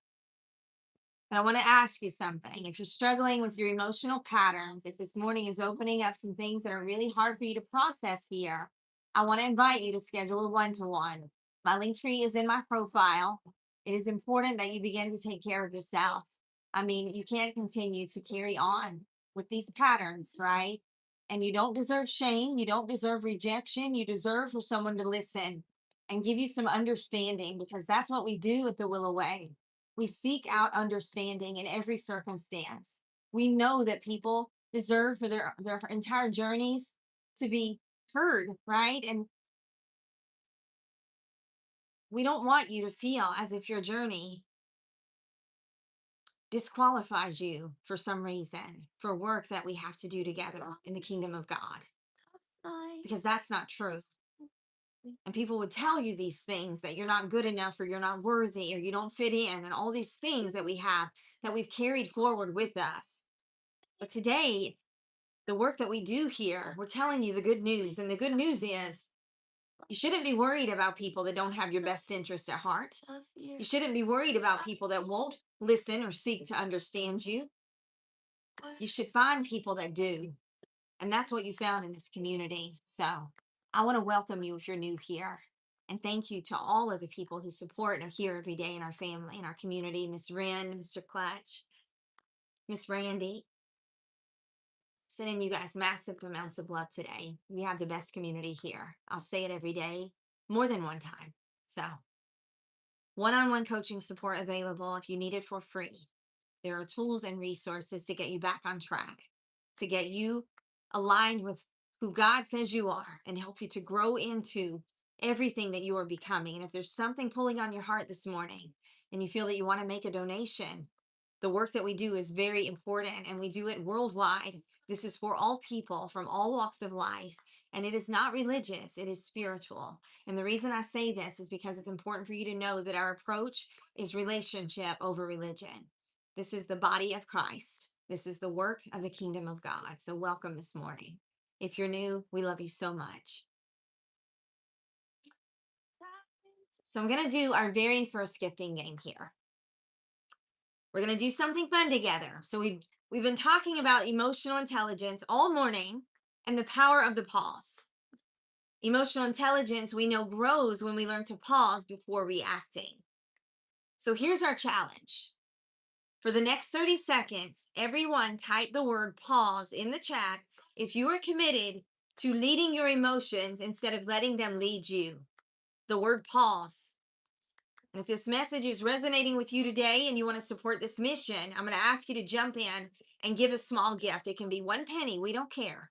[SPEAKER 1] But I want to ask you something. If you're struggling with your emotional patterns, if this morning is opening up some things that are really hard for you to process here, I want to invite you to schedule a one-to-one. My link tree is in my profile. It is important that you begin to take care of yourself. I mean, you can't continue to carry on with these patterns, right? And you don't deserve shame. You don't deserve rejection. You deserve for someone to listen and give you some understanding, because that's what we do at the Willow Way. We seek out understanding in every circumstance. We know that people deserve for their entire journeys to be heard, right? And we don't want you to feel as if your journey disqualifies you for some reason for work that we have to do together in the kingdom of God, because that's not true. And people would tell you these things, that you're not good enough, or you're not worthy, or you don't fit in, and all these things that we have, that we've carried forward with us. But today, the work that we do here, we're telling you the good news. And the good news is, you shouldn't be worried about people that don't have your best interest at heart. You shouldn't be worried about people that won't listen or seek to understand you. You should find people that do. And that's what you found in this community. So I want to welcome you if you're new here. And thank you to all of the people who support and are here every day in our family, in our community. Miss Wren, Mr. Clutch, Miss Randy. Sending you guys massive amounts of love today. We have the best community here. I'll say it every day, more than one time. So, one-on-one coaching support available if you need it for free. There are tools and resources to get you back on track, to get you aligned with who God says you are, and help you to grow into everything that you are becoming. And if there's something pulling on your heart this morning and you feel that you want to make a donation, the work that we do is very important, and we do it worldwide. This is for all people from all walks of life. And it is not religious, it is spiritual. And the reason I say this is because it's important for you to know that our approach is relationship over religion. This is the body of Christ. This is the work of the kingdom of God. So welcome this morning. If you're new, we love you so much. So I'm going to do our very first gifting game here. We're going to do something fun together. So we've been talking about emotional intelligence all morning and the power of the pause. Emotional intelligence, we know, grows when we learn to pause before reacting. So here's our challenge. For the next 30 seconds, everyone type the word pause in the chat if you are committed to leading your emotions instead of letting them lead you. The word pause. And if this message is resonating with you today and you want to support this mission, I'm going to ask you to jump in and give a small gift. It can be 1 penny. We don't care.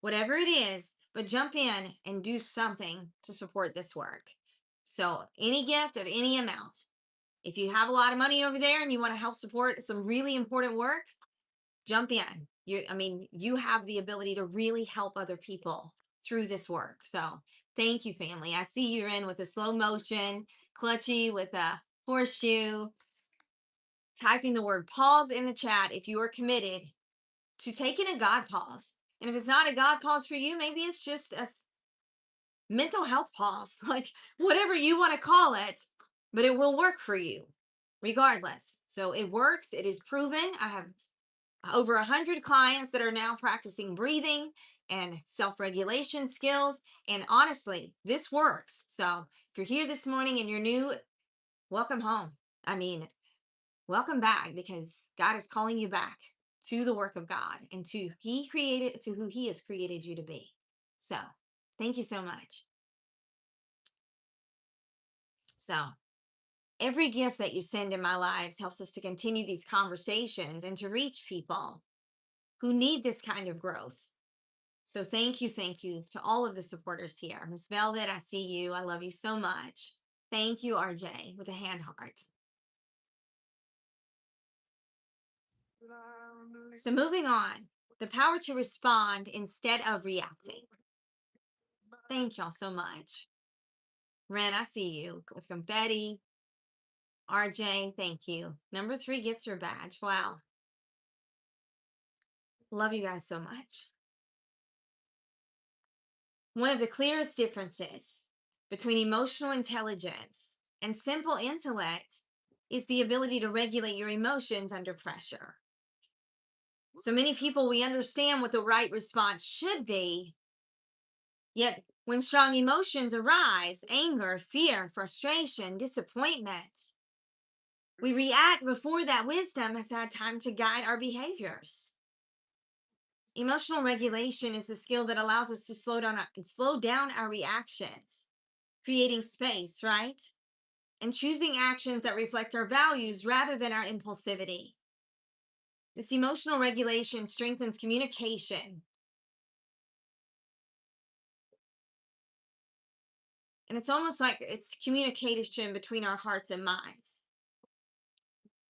[SPEAKER 1] Whatever it is, but jump in and do something to support this work. So any gift of any amount. If you have a lot of money over there and you want to help support some really important work, jump in. You have the ability to really help other people through this work. So thank you, family. I see you're in with a slow motion, Clutchy with a horseshoe, typing the word pause in the chat if you are committed to taking a God pause. And if it's not a God pause for you, maybe it's just a mental health pause, like whatever you want to call it, but it will work for you regardless. So it works. It is proven. I have over 100 clients that are now practicing breathing and self-regulation skills. And honestly, this works. So if you're here this morning and you're new, welcome home. Welcome back, because God is calling you back to the work of God and to who he has created you to be. So thank you so much. So every gift that you send in my lives helps us to continue these conversations and to reach people who need this kind of growth. So thank you to all of the supporters here. Miss Velvet, I see you. I love you so much. Thank you, RJ, with a hand heart. So moving on, the power to respond instead of reacting. Thank y'all so much. Ren, I see you with confetti. RJ, thank you. Number 3 gifter badge. Wow. Love you guys so much. One of the clearest differences between emotional intelligence and simple intellect is the ability to regulate your emotions under pressure. So many people, we understand what the right response should be, yet when strong emotions arise, anger, fear, frustration, disappointment, We react before that wisdom has had time to guide our behaviors. Emotional regulation is a skill that allows us to slow down our reactions, creating space, right? And choosing actions that reflect our values rather than our impulsivity. This emotional regulation strengthens communication. And it's almost like it's communication between our hearts and minds.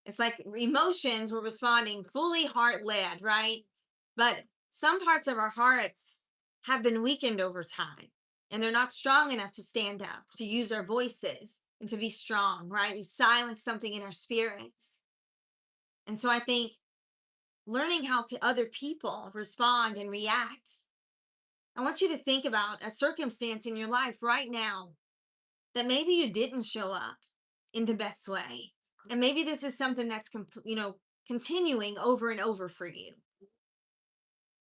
[SPEAKER 1] It's like emotions, we're responding fully heart led, right? But some parts of our hearts have been weakened over time and they're not strong enough to stand up, to use our voices and to be strong, right? We silence something in our spirits. And so I think learning how other people respond and react. I want you to think about a circumstance in your life right now that maybe you didn't show up in the best way. And maybe this is something that's continuing over and over for you.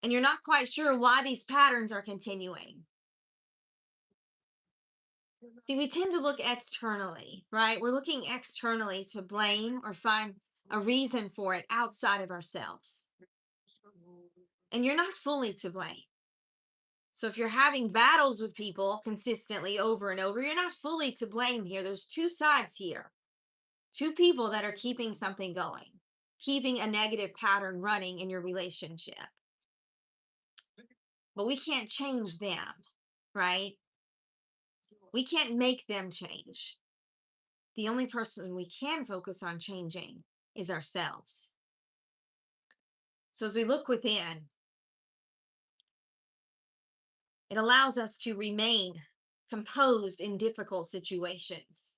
[SPEAKER 1] And you're not quite sure why these patterns are continuing. See, we tend to look externally, right? We're looking externally to blame or find a reason for it outside of ourselves. And you're not fully to blame. So if you're having battles with people consistently over and over, you're not fully to blame here. There's two sides here. Two people that are keeping something going, keeping a negative pattern running in your relationship. But we can't change them, right? We can't make them change. The only person we can focus on changing is ourselves. So as we look within, it allows us to remain composed in difficult situations.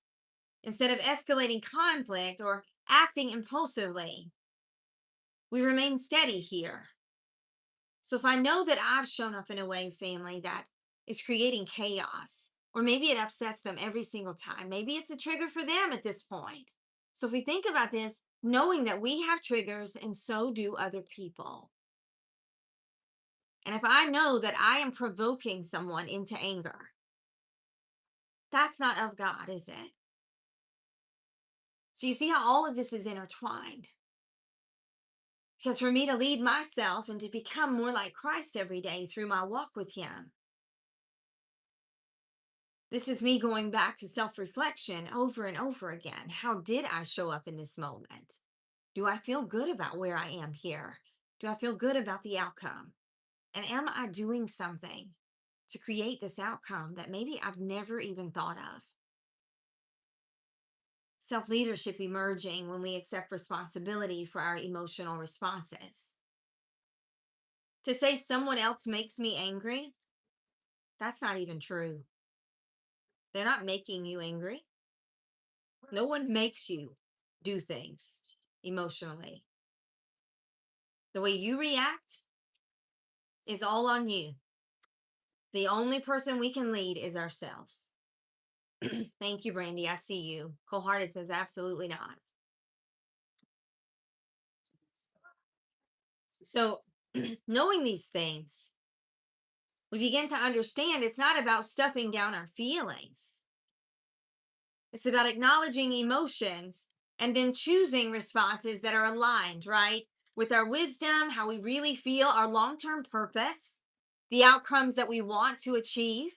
[SPEAKER 1] Instead of escalating conflict or acting impulsively, we remain steady here. So if I know that I've shown up in a way, family, that is creating chaos, or maybe it upsets them every single time, maybe it's a trigger for them at this point. So if we think about this, knowing that we have triggers and so do other people. And if I know that I am provoking someone into anger, that's not of God, is it? So you see how all of this is intertwined. Because for me to lead myself and to become more like Christ every day through my walk with Him, this is me going back to self reflection over and over again. How did I show up in this moment? Do I feel good about where I am here? Do I feel good about the outcome? And am I doing something to create this outcome that maybe I've never even thought of? Self leadership emerging when we accept responsibility for our emotional responses. To say someone else makes me angry, that's not even true. They're not making you angry. No one makes you do things emotionally. The way you react is all on you. The only person we can lead is ourselves. Thank you, Brandy. I see you. Cold Hearted says absolutely not. So, knowing these things, we begin to understand it's not about stuffing down our feelings. It's about acknowledging emotions and then choosing responses that are aligned, right? With our wisdom, how we really feel, our long term purpose, the outcomes that we want to achieve.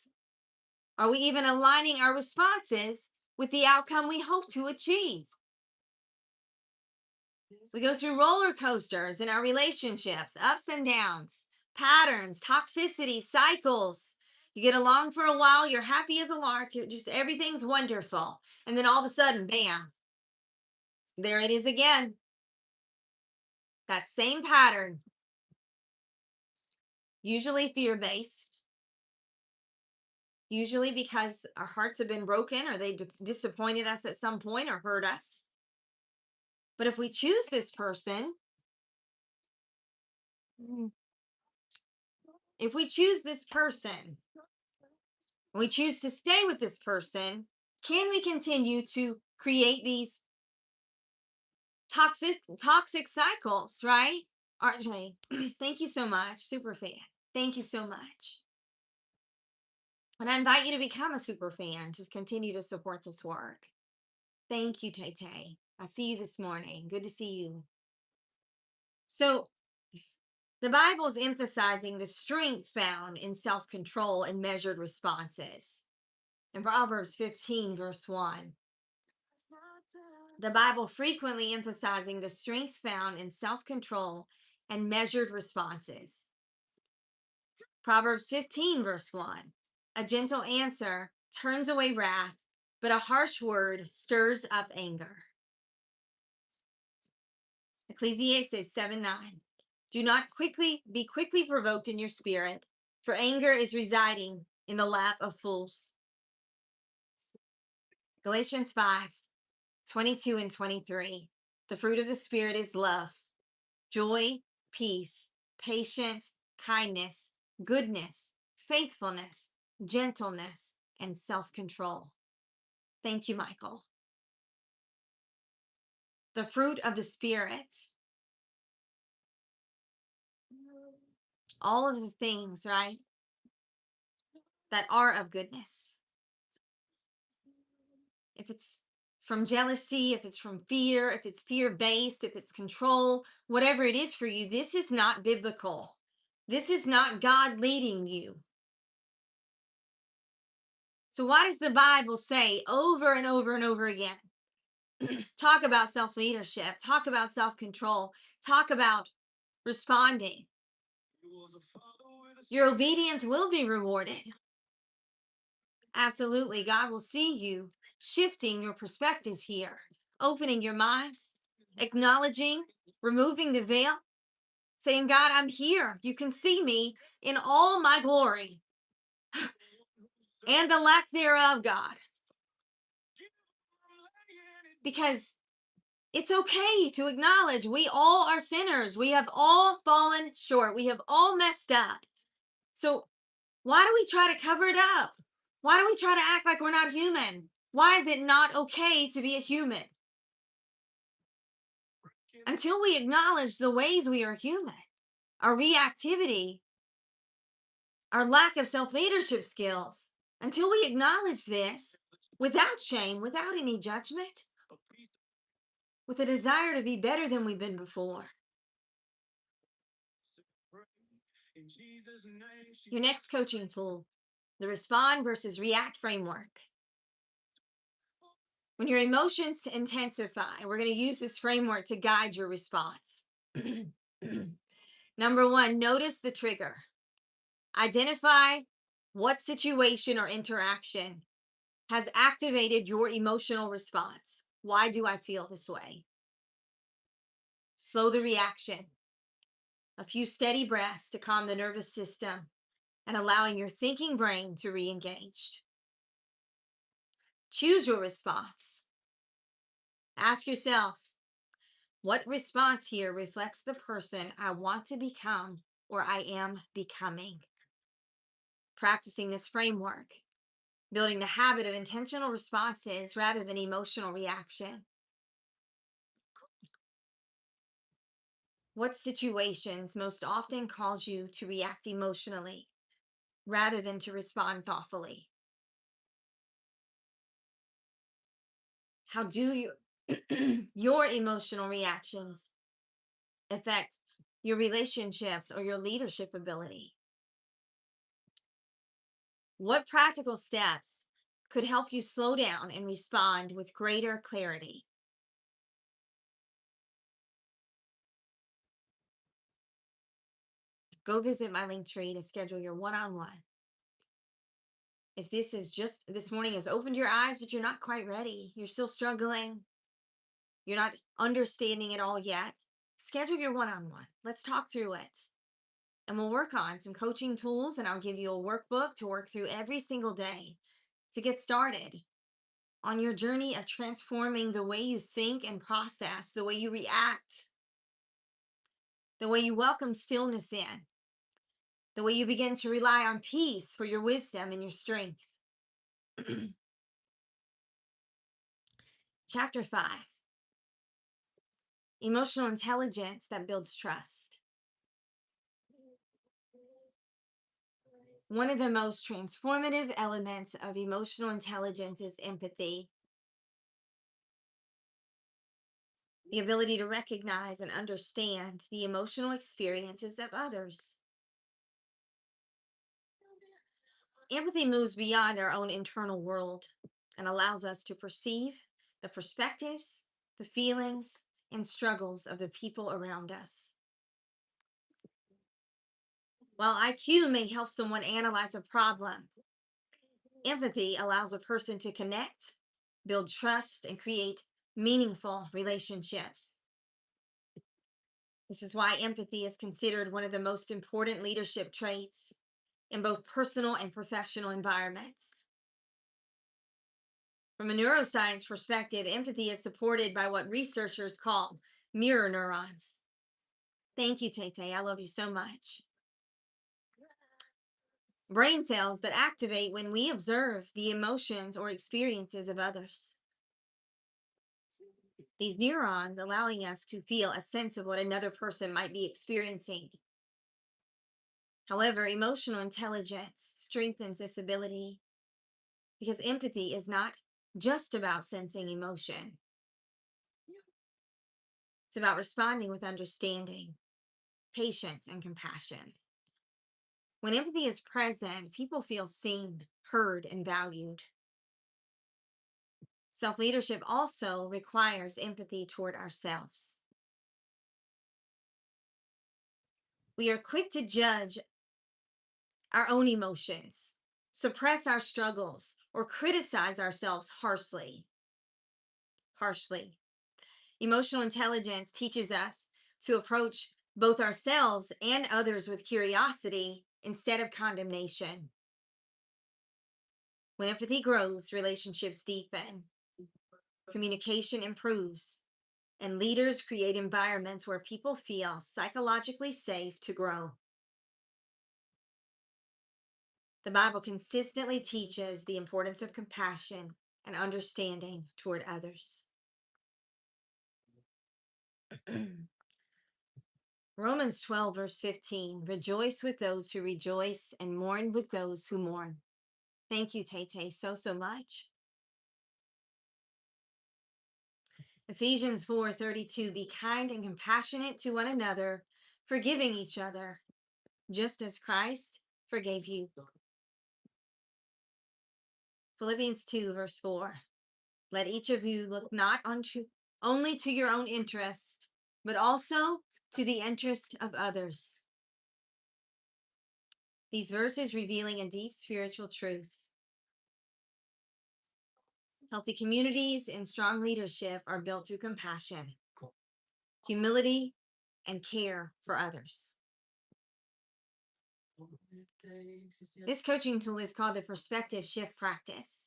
[SPEAKER 1] Are we even aligning our responses with the outcome we hope to achieve? We go through roller coasters in our relationships, ups and downs, patterns, toxicity, cycles. You get along for a while, you're happy as a lark, you're just everything's wonderful. And then all of a sudden, bam, there it is again. That same pattern, usually fear based, usually because our hearts have been broken or they disappointed us at some point or hurt us. But if we choose this person, if we choose this person, we choose to stay with this person, can we continue to create these toxic cycles, right? RJ, thank you so much. Super fan. Thank you so much. And I invite you to become a super fan to continue to support this work. Thank you, Tay Tay. I see you this morning. Good to see you. So, the Bible is emphasizing the strength found in self control and measured responses. In Proverbs 15, verse 1, the Bible frequently emphasizing the strength found in self control and measured responses. Proverbs 15, verse 1, a gentle answer turns away wrath, but a harsh word stirs up anger. Ecclesiastes 7:9. Do not be quickly provoked in your spirit, for anger is residing in the lap of fools. Galatians 5:22 and 23. The fruit of the Spirit is love, joy, peace, patience, kindness, goodness, faithfulness, gentleness, and self-control. Thank you, Michael. The fruit of the Spirit. All of the things, right, that are of goodness. If it's from jealousy, if it's from fear, if it's fear-based, if it's control, whatever it is for you, this is not biblical. This is not God leading you. So why does the Bible say over and over and over again, talk about self-leadership, talk about self-control, talk about responding? Your obedience will be rewarded. Absolutely. God will see you shifting your perspectives here, opening your minds, acknowledging, removing the veil, saying, God, I'm here. You can see me in all my glory and the lack thereof, God. Because it's okay to acknowledge we all are sinners. We have all fallen short. We have all messed up. So why do we try to cover it up? Why do we try to act like we're not human? Why is it not okay to be a human? Until we acknowledge the ways we are human, our reactivity, our lack of self-leadership skills, until we acknowledge this without shame, without any judgment, with a desire to be better than we've been before. Your next coaching tool, the respond versus react framework. When your emotions intensify, we're going to use this framework to guide your response. Number one, notice the trigger. Identify what situation or interaction has activated your emotional response. Why do I feel this way? Slow the reaction. A few steady breaths to calm the nervous system and allowing your thinking brain to re-engage. Choose your response. Ask yourself, what response here reflects the person I want to become or I am becoming? Practicing this framework, building the habit of intentional responses rather than emotional reaction. What situations most often cause you to react emotionally rather than to respond thoughtfully? How do your emotional reactions affect your relationships or your leadership ability? What practical steps could help you slow down and respond with greater clarity? Go visit my link tree to schedule your one-on-one. If this is just this morning has opened your eyes, but you're not quite ready, you're still struggling, you're not understanding it all yet, schedule your one-on-one. Let's talk through it. And we'll work on some coaching tools, and I'll give you a workbook to work through every single day to get started on your journey of transforming the way you think and process, the way you react, the way you welcome stillness in, the way you begin to rely on peace for your wisdom and your strength. Chapter 5, emotional intelligence that builds trust. One of the most transformative elements of emotional intelligence is empathy. the ability to recognize and understand the emotional experiences of others. Empathy moves beyond our own internal world and allows us to perceive the perspectives, the feelings, and struggles of the people around us. While IQ may help someone analyze a problem, empathy allows a person to connect, build trust, and create meaningful relationships. This is why empathy is considered one of the most important leadership traits in both personal and professional environments. From a neuroscience perspective, empathy is supported by what researchers call mirror neurons. Thank you, Tay Tay. I love you so much. Brain cells that activate when we observe the emotions or experiences of others. These neurons allowing us to feel a sense of what another person might be experiencing. However, emotional intelligence strengthens this ability because empathy is not just about sensing emotion. It's about responding with understanding, patience, and compassion. When empathy is present, people feel seen, heard, and valued. Self-leadership also requires empathy toward ourselves. We are quick to judge our own emotions, suppress our struggles, or criticize ourselves harshly. Emotional intelligence teaches us to approach both ourselves and others with curiosity instead of condemnation. When empathy grows, relationships deepen, communication improves, and leaders create environments where people feel psychologically safe to grow. The Bible consistently teaches the importance of compassion and understanding toward others. Romans 12, verse 15, rejoice with those who rejoice and mourn with those who mourn. Thank you, Tay Tay, so much. Ephesians 4:32, be kind and compassionate to one another, forgiving each other, just as Christ forgave you. Philippians 2, verse 4, let each of you look not only to your own interest, but also to the interest of others. These verses revealing a deep spiritual truth. Healthy communities and strong leadership are built through compassion, humility, and care for others. This coaching tool is called the Perspective Shift Practice.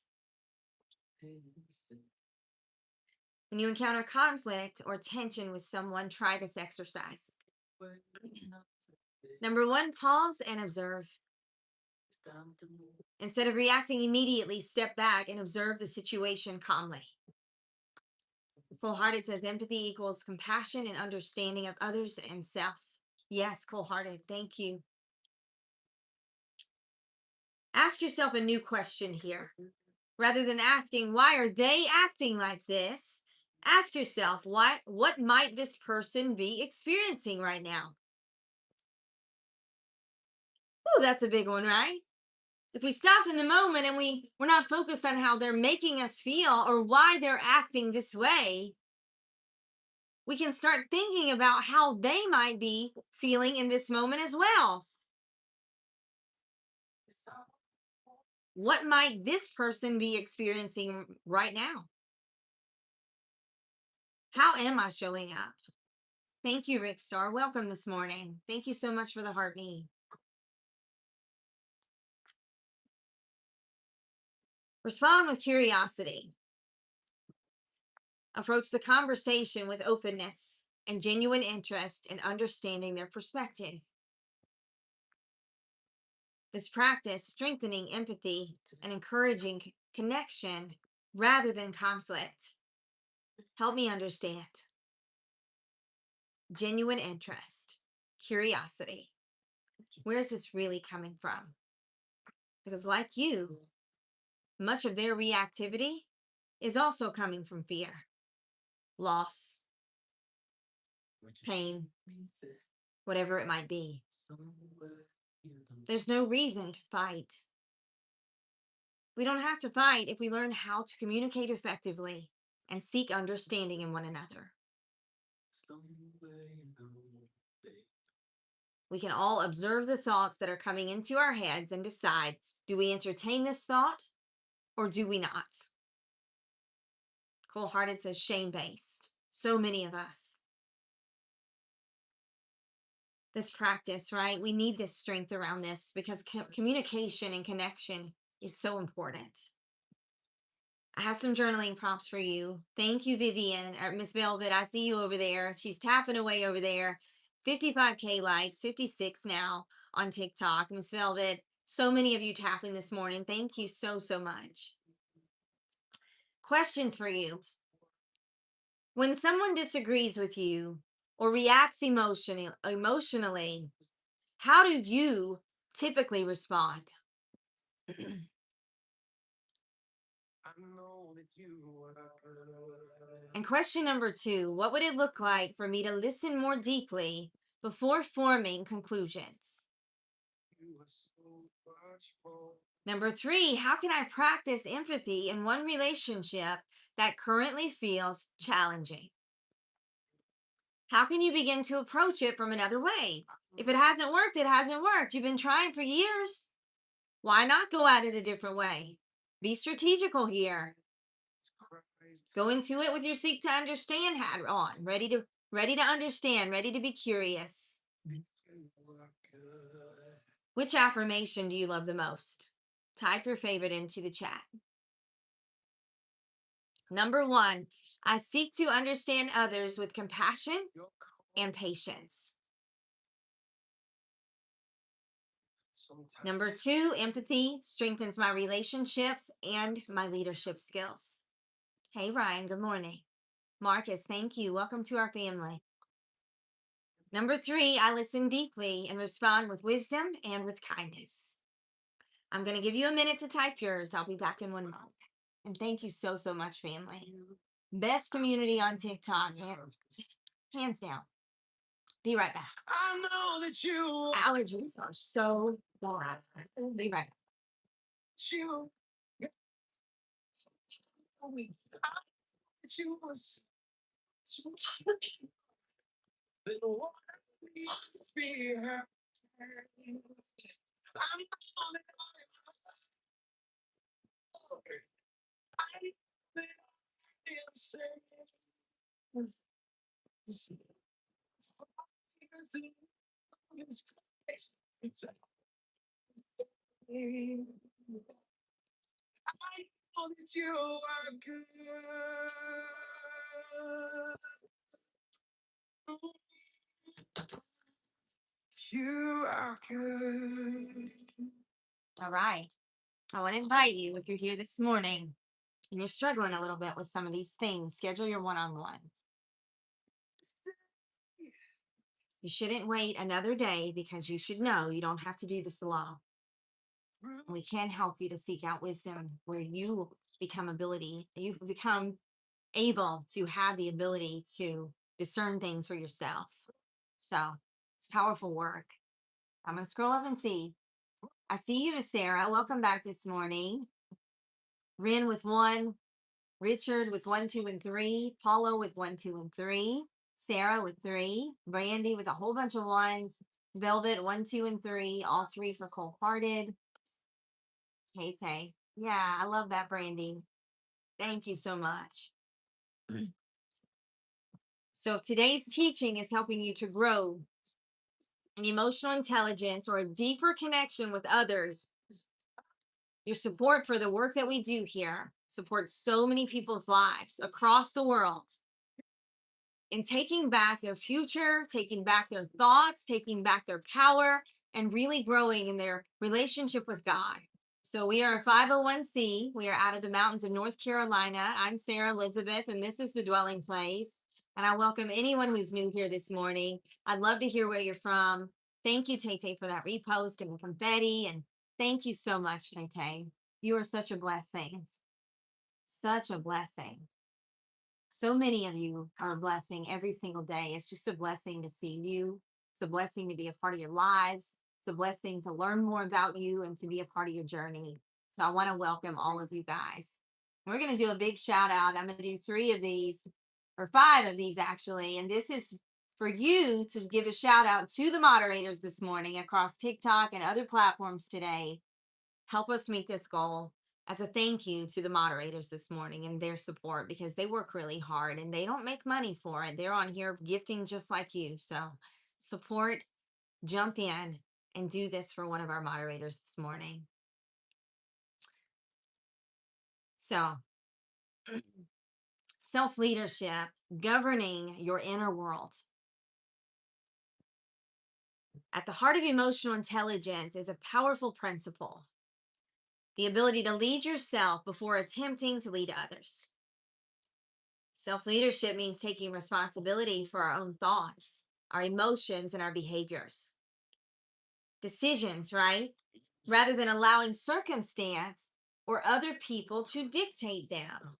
[SPEAKER 1] When you encounter conflict or tension with someone, try this exercise. Number 1, pause and observe. Instead of reacting immediately, step back and observe the situation calmly. Cold-hearted says empathy equals compassion and understanding of others and self. Yes, cold-hearted. Thank you. Ask yourself a new question here. Rather than asking, why are they acting like this? Ask yourself, what might this person be experiencing right now? Oh, that's a big one, right? If we stop in the moment and we're not focused on how they're making us feel or why they're acting this way, we can start thinking about how they might be feeling in this moment as well. What might this person be experiencing right now? How am I showing up? Thank you, Rick Star. Welcome this morning. Thank you so much for the heart knee. Respond with curiosity. Approach the conversation with openness and genuine interest in understanding their perspective. This practice strengthening empathy and encouraging connection rather than conflict. Help me understand. Genuine interest, curiosity. Where's this really coming from? Because like you, much of their reactivity is also coming from fear, loss, pain, whatever it might be. There's no reason to fight. We don't have to fight if we learn how to communicate effectively and seek understanding in one another. We can all observe the thoughts that are coming into our heads and decide, do we entertain this thought or do we not? Cold-hearted says shame-based. So many of us. This practice, right? We need this strength around this because communication and connection is so important. I have some journaling prompts for you. Thank you, Vivian, or Miss Velvet. I see you over there. She's tapping away over there. 55K likes, 56 now on TikTok. Miss Velvet, so many of you tapping this morning. Thank you so, so much. Questions for you. When someone disagrees with you or reacts emotionally, how do you typically respond? And question number 2, what would it look like for me to listen more deeply before forming conclusions? Number 3, how can I practice empathy in one relationship that currently feels challenging? How can you begin to approach it from another way? If it hasn't worked, it hasn't worked. You've been trying for years. Why not go at it a different way? Be strategical here. Go into it with your seek to understand hat on, ready to understand, ready to be curious. Which affirmation do you love the most? Type your favorite into the chat. Number 1, I seek to understand others with compassion and patience. Number 2, empathy strengthens my relationships and my leadership skills. Hey, Ryan, good morning. Marcus, thank you. Welcome to our family. Number 3, I listen deeply and respond with wisdom and with kindness. I'm going to give you a minute to type yours. I'll be back in 1 moment. And thank you so, so much, family. Best community on TikTok, hands down. Be right back. I know that you allergies are so bad. Be right back. You was you are good. You are good. All right. I want to invite you, if you're here this morning and you're struggling a little bit with some of these things, schedule your one-on-ones. You shouldn't wait another day because you should know you don't have to do this alone. We can help you to seek out wisdom where you become able to have the ability to discern things for yourself. So it's powerful work. I'm going to scroll up and see. I see you, Sarah. Welcome back this morning. Rin with 1, Richard with 1, 2, and 3, Paulo with 1, 2, and 3, Sarah with 3, Brandy with a whole bunch of 1s, Velvet 1, 2, and 3. All 3s are cold-hearted. Tay. Yeah, I love that, Brandy. Thank you so much. So today's teaching is helping you to grow an emotional intelligence or a deeper connection with others. Your support for the work that we do here supports so many people's lives across the world. In taking back their future, taking back their thoughts, taking back their power, and really growing in their relationship with God. So we are a 501c. We are out of the mountains of North Carolina. I'm Sarah Elizabeth, and this is The Dwelling Place. And I welcome anyone who's new here this morning. I'd love to hear where you're from. Thank you, Tay, for that repost and the confetti. And thank you so much, Tay. You are such a blessing. Such a blessing. So many of you are a blessing every single day. It's just a blessing to see you. It's a blessing to be a part of your lives. It's a blessing to learn more about you and to be a part of your journey. So I want to welcome all of you guys. And we're going to do a big shout out. I'm going to do 3 of these, or 5 of these actually. And this is for you to give a shout out to the moderators this morning across TikTok and other platforms today. Help us meet this goal as a thank you to the moderators this morning and their support, because they work really hard and they don't make money for it. They're on here gifting just like you. So support, jump in, and do this for one of our moderators this morning. So self-leadership, governing your inner world. At the heart of emotional intelligence is a powerful principle: the ability to lead yourself before attempting to lead others. Self-leadership means taking responsibility for our own thoughts, our emotions, and our behaviors. Decisions, right? Rather than allowing circumstance or other people to dictate them.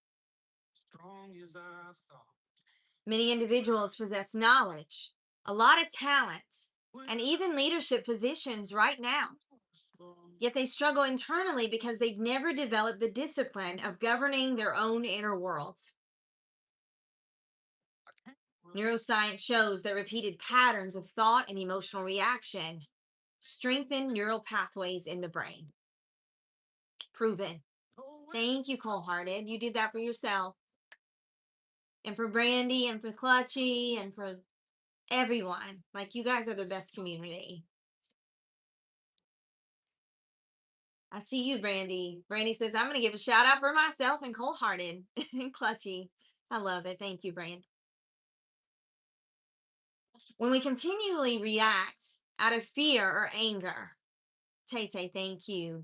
[SPEAKER 1] Many individuals possess knowledge, a lot of talent, and even leadership positions right now. Yet they struggle internally because they've never developed the discipline of governing their own inner worlds. Neuroscience shows that repeated patterns of thought and emotional reaction strengthen neural pathways in the brain. Proven. Thank you, Cold Hearted. You did that for yourself. And for Brandy and for Clutchy and for everyone. Like, you guys are the best community. I see you, Brandy. Brandy says, I'm going to give a shout out for myself and Cold Hearted. Clutchy. I love it. Thank you, Brandy. When we continually react out of fear or anger, Tay, thank you.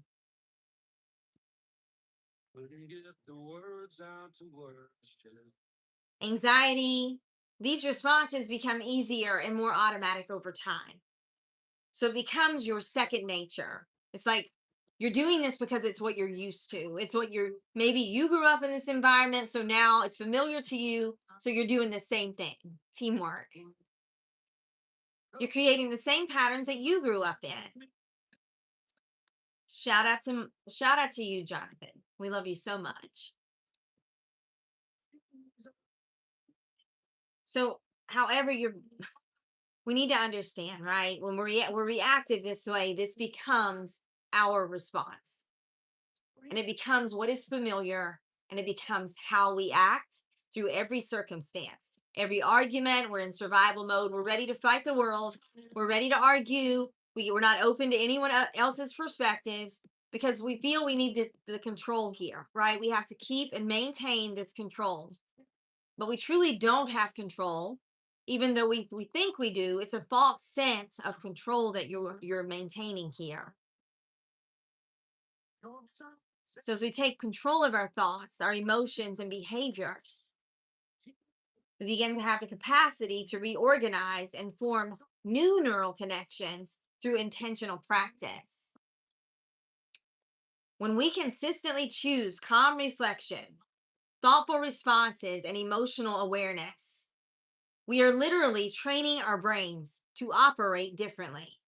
[SPEAKER 1] Anxiety, these responses become easier and more automatic over time. So it becomes your second nature. It's like you're doing this because it's what you're used to. It's what maybe you grew up in this environment, so now it's familiar to you. So you're doing the same thing. Teamwork. You're creating the same patterns that you grew up in. Shout out to you, Jonathan. We love you so much. So, however, we need to understand, right? When we're reactive this way, this becomes our response. And it becomes what is familiar, and it becomes how we act through every circumstance. Every argument, we're in survival mode. We're ready to fight the world. We're ready to argue. We're not open to anyone else's perspectives because we feel we need the control here, right? We have to keep and maintain this control. But we truly don't have control, even though we think we do. It's a false sense of control that you're maintaining here. So as we take control of our thoughts, our emotions, and behaviors, we begin to have the capacity to reorganize and form new neural connections through intentional practice. When we consistently choose calm reflection, thoughtful responses, and emotional awareness, we are literally training our brains to operate differently.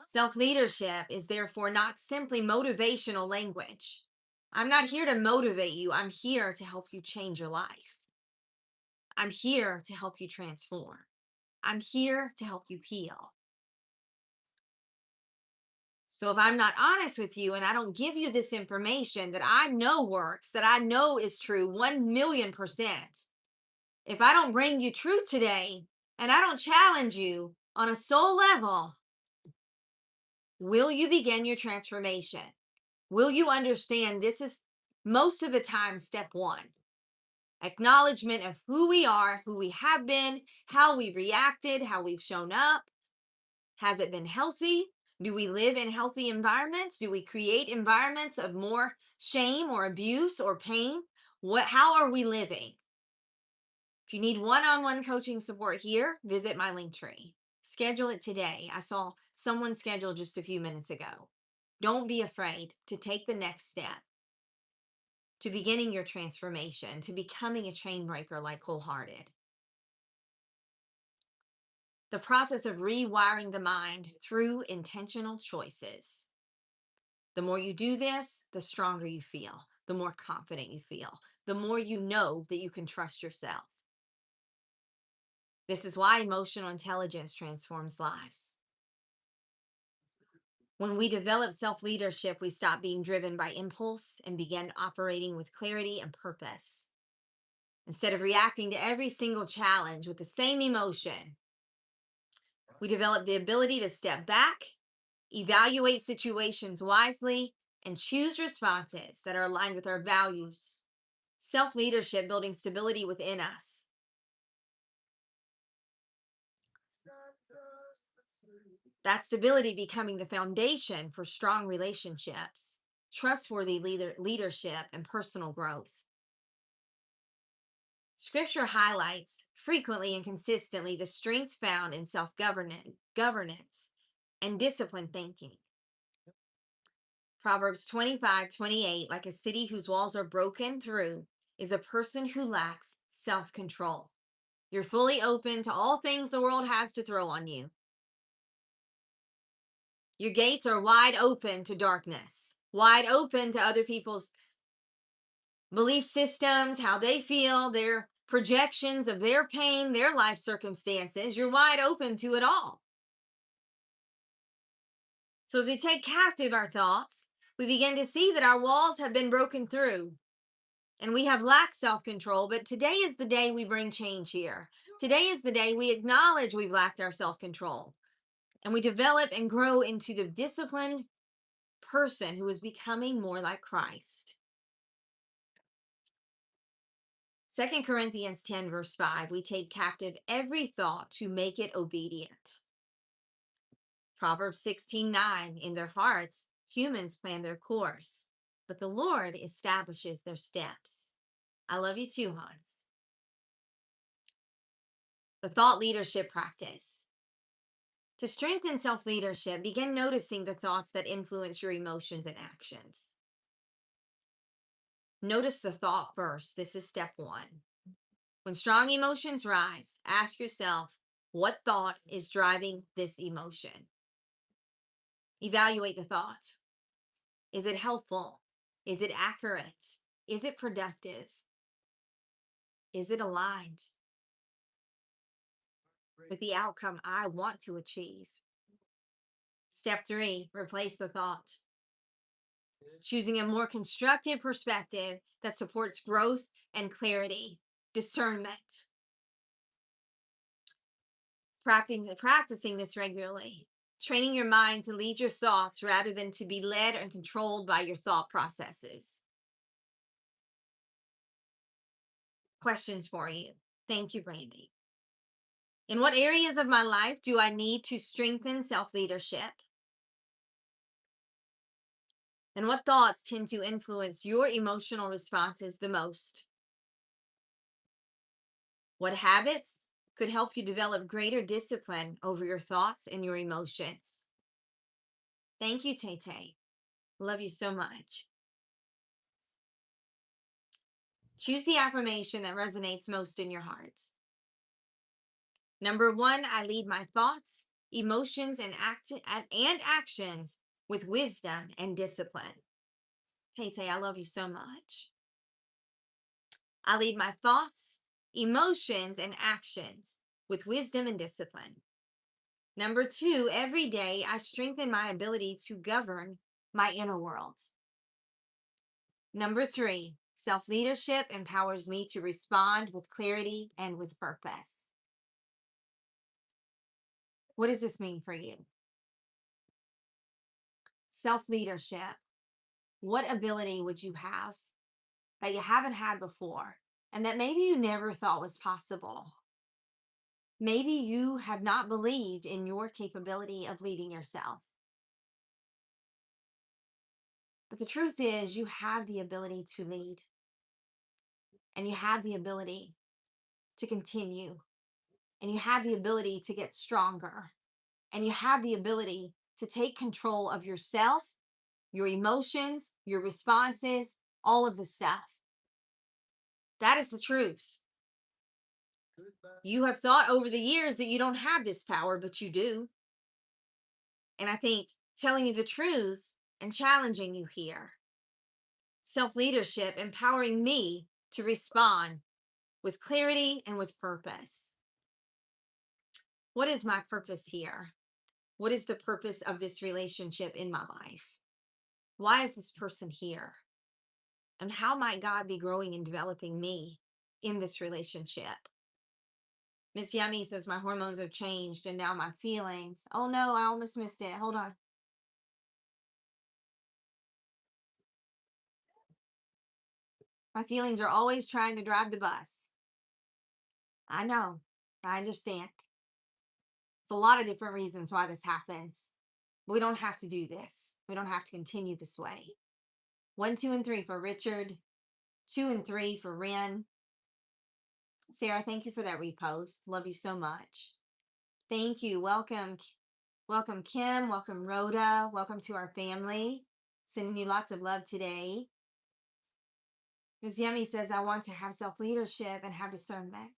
[SPEAKER 1] Self-leadership is therefore not simply motivational language. I'm not here to motivate you. I'm here to help you change your life. I'm here to help you transform. I'm here to help you heal. So if I'm not honest with you and I don't give you this information that I know works, that I know is true 1,000,000%, if I don't bring you truth today and I don't challenge you on a soul level, will you begin your transformation? Will you understand this is most of the time step 1? Acknowledgement of who we are, who we have been, how we reacted, how we've shown up. Has it been healthy? Do we live in healthy environments? Do we create environments of more shame or abuse or pain? How are we living? If you need one-on-one coaching support here, visit my link tree. Schedule it today. I saw someone schedule just a few minutes ago. Don't be afraid to take the next step to beginning your transformation, to becoming a chain breaker like Wholehearted. The process of rewiring the mind through intentional choices. The more you do this, the stronger you feel, the more confident you feel, the more you know that you can trust yourself. This is why emotional intelligence transforms lives. When we develop self-leadership, we stop being driven by impulse and begin operating with clarity and purpose. Instead of reacting to every single challenge with the same emotion, we develop the ability to step back, evaluate situations wisely, and choose responses that are aligned with our values. Self-leadership building stability within us. That stability becoming the foundation for strong relationships, trustworthy leadership, and personal growth. Scripture highlights frequently and consistently the strength found in self-governance and disciplined thinking. Proverbs 25:28, like a city whose walls are broken through, is a person who lacks self-control. You're fully open to all things the world has to throw on you. Your gates are wide open to darkness, wide open to other people's belief systems, how they feel, their projections of their pain, their life circumstances. You're wide open to it all. So as we take captive our thoughts, we begin to see that our walls have been broken through and we have lacked self-control. But today is the day we bring change here. Today is the day we acknowledge we've lacked our self-control and we develop and grow into the disciplined person who is becoming more like Christ. 2 Corinthians 10 verse 5, we take captive every thought to make it obedient. Proverbs 16:9, in their hearts, humans plan their course, but the Lord establishes their steps. I love you too, Hans. The thought leadership practice. To strengthen self-leadership, begin noticing the thoughts that influence your emotions and actions. Notice the thought first. This is step one. When strong emotions rise, ask yourself, what thought is driving this emotion? Evaluate the thought. Is it helpful? Is it accurate? Is it productive? Is it aligned with the outcome I want to achieve? Step 3, replace the thought. Choosing a more constructive perspective that supports growth and clarity, discernment. Practicing this regularly, training your mind to lead your thoughts rather than to be led and controlled by your thought processes. Questions for you. Thank you, Brandy. In what areas of my life do I need to strengthen self-leadership? And what thoughts tend to influence your emotional responses the most? What habits could help you develop greater discipline over your thoughts and your emotions? Thank you, Tay Tay. Love you so much. Choose the affirmation that resonates most in your heart. Number 1, I lead my thoughts, emotions, and actions with wisdom and discipline. Tay Tay, I love you so much. I lead my thoughts, emotions, and actions with wisdom and discipline. Number 2, every day I strengthen my ability to govern my inner world. Number 3, self-leadership empowers me to respond with clarity and with purpose. What does this mean for you? Self-leadership. What ability would you have that you haven't had before and that maybe you never thought was possible? Maybe you have not believed in your capability of leading yourself. But the truth is, you have the ability to lead. And you have the ability to continue. And you have the ability to get stronger. And you have the ability to take control of yourself, your emotions, your responses, all of the stuff. That is the truth. You have thought over the years that you don't have this power, but you do. And I think telling you the truth and challenging you here, self-leadership, empowering me to respond with clarity and with purpose. What is my purpose here? What is the purpose of this relationship in my life? Why is this person here? And how might God be growing and developing me in this relationship? Miss Yummy says my hormones have changed and now my feelings. Oh no, I almost missed it. Hold on. My feelings are always trying to drive the bus. I know. I understand. It's a lot of different reasons why this happens. We don't have to do this. We don't have to continue this way. 1, 2, and 3 for Richard. 2 and 3 for Ren. Sarah, thank you for that repost. Love you so much. Thank you. Welcome. Welcome, Kim. Welcome, Rhoda. Welcome to our family. Sending you lots of love today. Ms. Yummy says, I want to have self-leadership and have discernment.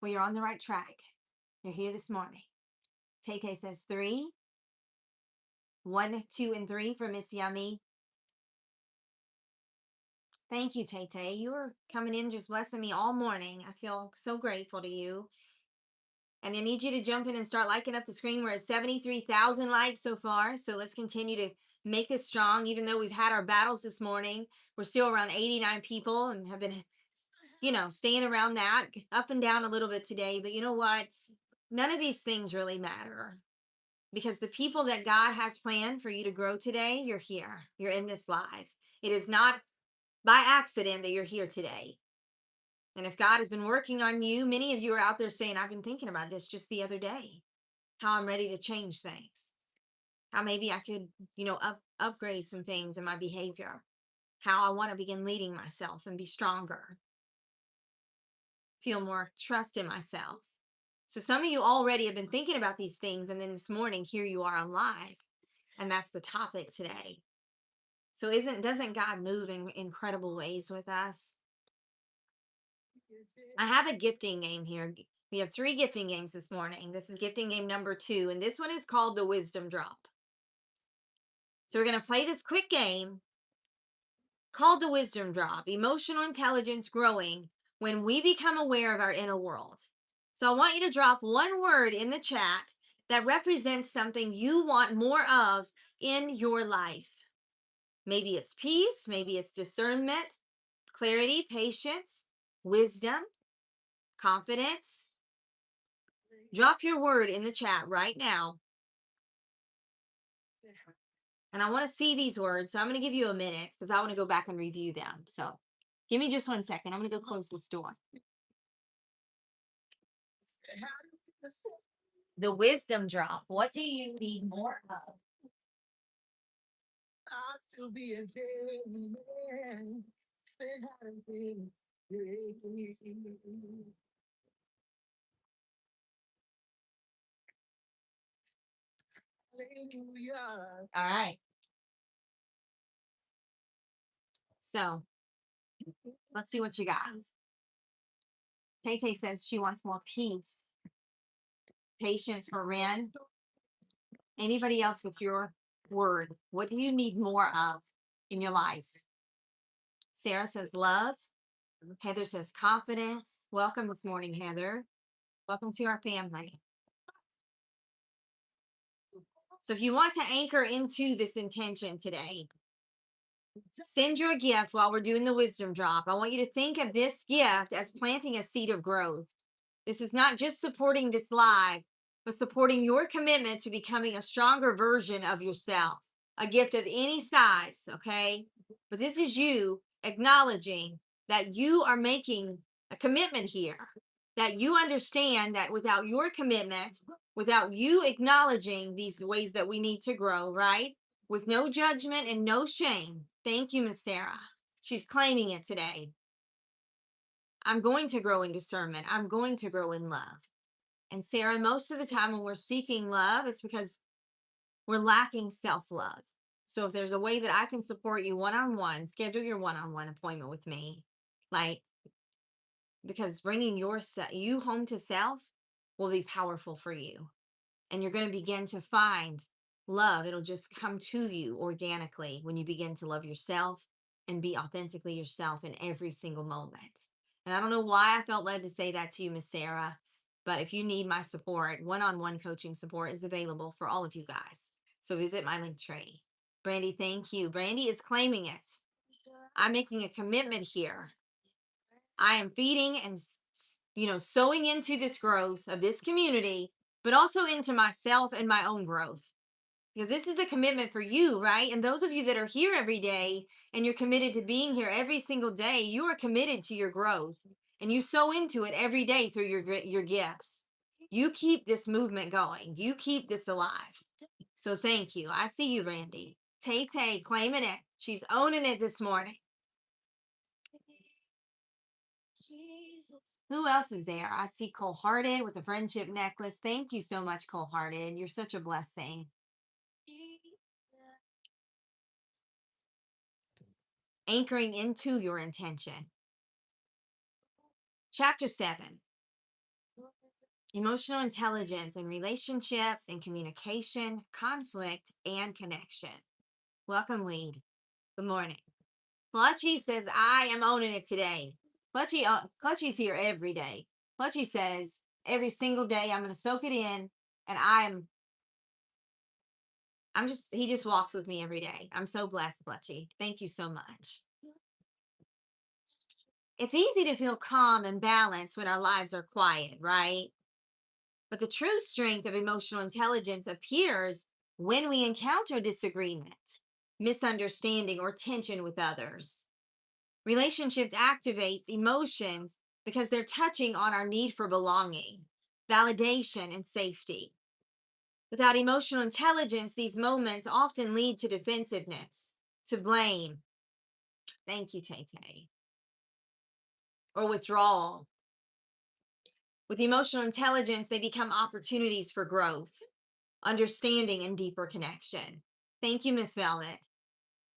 [SPEAKER 1] Well, you're on the right track. You're here this morning. Tay says 3. 1, 2, and 3 for Miss Yummy. Thank you, Tay. You were coming in just blessing me all morning. I feel so grateful to you. And I need you to jump in and start liking up the screen. We're at 73,000 likes so far. So let's continue to make this strong. Even though we've had our battles this morning, we're still around 89 people and have been, staying around that, up and down a little bit today. But you know what? None of these things really matter. Because the people that God has planned for you to grow today, you're here. You're in this live. It is not by accident that you're here today. And if God has been working on you, many of you are out there saying, I've been thinking about this just the other day, how I'm ready to change things, how maybe I could, upgrade some things in my behavior, how I want to begin leading myself and be stronger, feel more trust in myself. So some of you already have been thinking about these things. And then this morning, here you are on live. And that's the topic today. So doesn't God move in incredible ways with us? I have a gifting game here. We have 3 gifting games this morning. This is gifting game number 2, and this one is called the Wisdom Drop. So we're going to play this quick game called the Wisdom Drop, emotional intelligence growing when we become aware of our inner world. So I want you to drop one word in the chat that represents something you want more of in your life. Maybe it's peace, maybe it's discernment, clarity, patience, wisdom, confidence. Drop your word in the chat right now. And I want to see these words. So I'm going to give you a minute because I want to go back and review them. So give me just 1 second. I'm going to go close this door. The wisdom drop. What do you need more of? All right. So let's see what you got. Tay says she wants more peace, patience for Ren. Anybody else with your word? What do you need more of in your life? Sarah says love. Heather says confidence. Welcome this morning, Heather. Welcome to our family. So if you want to anchor into this intention today, send your gift while we're doing the wisdom drop. I want you to think of this gift as planting a seed of growth. This is not just supporting this live, but supporting your commitment to becoming a stronger version of yourself. A gift of any size, okay? But this is you acknowledging that you are making a commitment here, that you understand that without your commitment, without you acknowledging these ways that we need to grow, right? With no judgment and no shame. Thank you, Miss Sarah. She's claiming it today. I'm going to grow in discernment. I'm going to grow in love. And Sarah, most of the time when we're seeking love, it's because we're lacking self-love. So if there's a way that I can support you one-on-one, schedule your one-on-one appointment with me. Like, because bringing you home to self will be powerful for you. And you're going to begin to find love. It'll just come to you organically when you begin to love yourself and be authentically yourself in every single moment. And I don't know why I felt led to say that to you, Miss Sarah, but if you need my support, one-on-one coaching support is available for all of you guys. So visit my link tree. Brandy, thank you. Brandy is claiming it. I'm making a commitment here. I am feeding and sowing into this growth of this community, but also into myself and my own growth. Because this is a commitment for you, right? And those of you that are here every day and you're committed to being here every single day, you are committed to your growth and you sow into it every day through your gifts. You keep this movement going. You keep this alive. So thank you. I see you, Randy. Tay Tay claiming it. She's owning it this morning. Who else is there? I see Cole Hearted with a friendship necklace. Thank you so much, Cole Hearted. You're such a blessing. Anchoring into your intention. Chapter 7. Emotional intelligence in relationships and communication, conflict, and connection. Welcome, Weed. Good morning. Clutchy says, I am owning it today. Clutchy's here every day. Clutchy says, every single day I'm going to soak it in, and he just walks with me every day. I'm so blessed, Clutchy. Thank you so much. It's easy to feel calm and balanced when our lives are quiet, right? But the true strength of emotional intelligence appears when we encounter disagreement, misunderstanding, or tension with others. Relationships activates emotions because they're touching on our need for belonging, validation, and safety. Without emotional intelligence, these moments often lead to defensiveness, to blame. Thank you, Tay Tay. Or withdrawal. With emotional intelligence, they become opportunities for growth, understanding, and deeper connection. Thank you, Miss Velvet.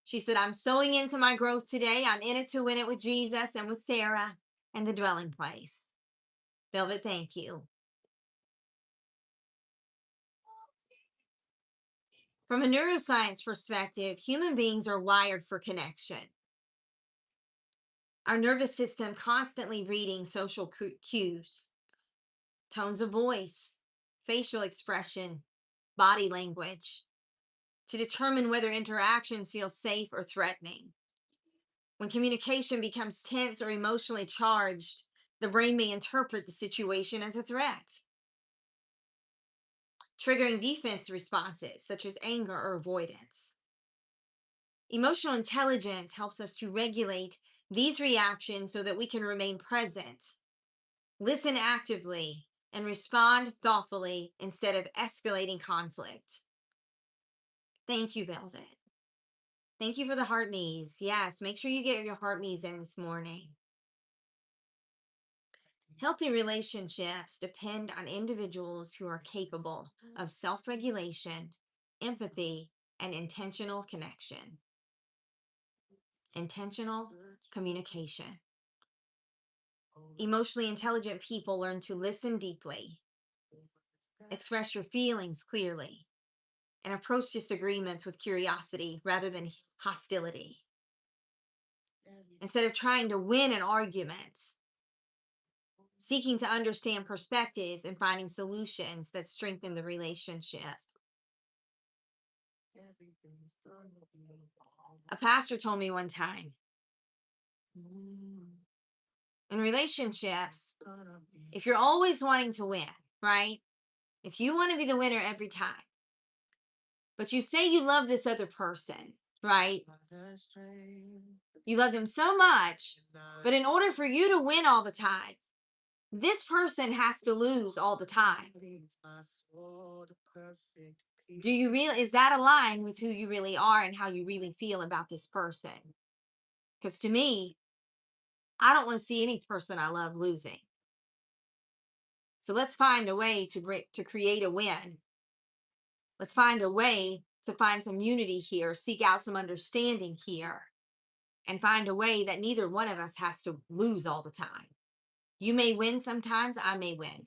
[SPEAKER 1] She said, I'm sowing into my growth today. I'm in it to win it with Jesus and with Sarah and the dwelling place. Velvet, thank you. From a neuroscience perspective, human beings are wired for connection. Our nervous system constantly reading social cues, tones of voice, facial expression, body language, to determine whether interactions feel safe or threatening. When communication becomes tense or emotionally charged, the brain may interpret the situation as a threat, triggering defense responses such as anger or avoidance. Emotional intelligence helps us to regulate these reactions so that we can remain present, listen actively, and respond thoughtfully instead of escalating conflict. Thank you, Velvet. Thank you for the heart knees. Yes, make sure you get your heart knees in this morning. Healthy relationships depend on individuals who are capable of self-regulation, empathy, and intentional connection. Intentional communication. Emotionally intelligent people learn to listen deeply, express your feelings clearly, and approach disagreements with curiosity rather than hostility. Instead of trying to win an argument, seeking to understand perspectives and finding solutions that strengthen the relationship. A pastor told me one time, in relationships, if you're always wanting to win, right? If you want to be the winner every time, but you say you love this other person, right? You love them so much, but in order for you to win all the time, this person has to lose all the time. Is that aligned with who you really are and how you really feel about this person? Because to me, I don't want to see any person I love losing. So let's find a way to create a win. Let's find a way to find some unity here, seek out some understanding here, and find a way that neither one of us has to lose all the time. You may win sometimes, I may win.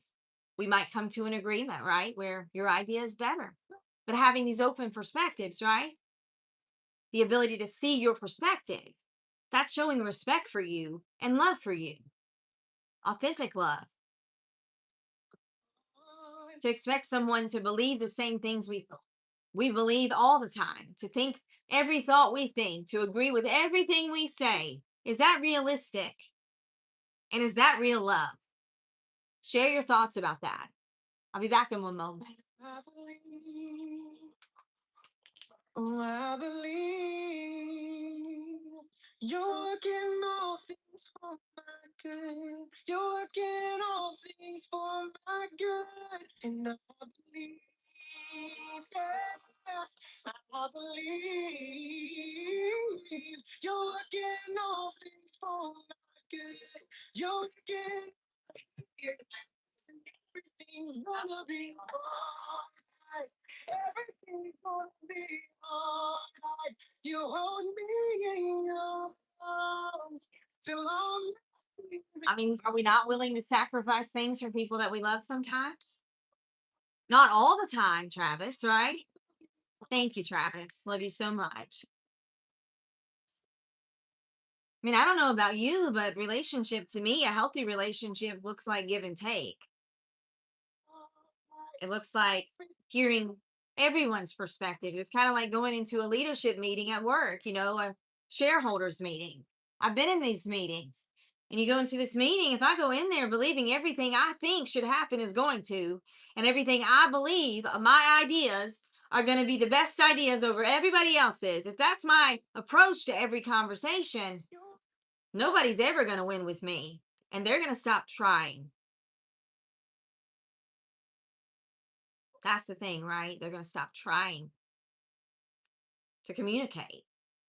[SPEAKER 1] We might come to an agreement, right? Where your idea is better. But having these open perspectives, right? The ability to see your perspective, that's showing respect for you and love for you. Authentic love. To expect someone to believe the same things we believe all the time, to think every thought we think, to agree with everything we say. Is that realistic? And is that real love? Share your thoughts about that. I'll be back in one moment. I believe you're working all things for my good. You're working all things for my good. And I believe, yes, I believe you're working all things for my good. You're working everything's gonna be alright. Everything's gonna be alright. You hold me in your arms till I mean, are we not willing to sacrifice things for people that we love sometimes? Not all the time, Travis, right? Thank you, Travis. Love you so much. I mean, I don't know about you, but relationship to me, a healthy relationship looks like give and take. It looks like hearing everyone's perspective. It's kind of like going into a leadership meeting at work, a shareholders meeting. I've been in these meetings. And you go into this meeting, if I go in there believing everything I think should happen is going to, and everything I believe my ideas are going to be the best ideas over everybody else's, if that's my approach to every conversation, nobody's ever going to win with me. And they're going to stop trying. That's the thing, right? They're going to stop trying to communicate,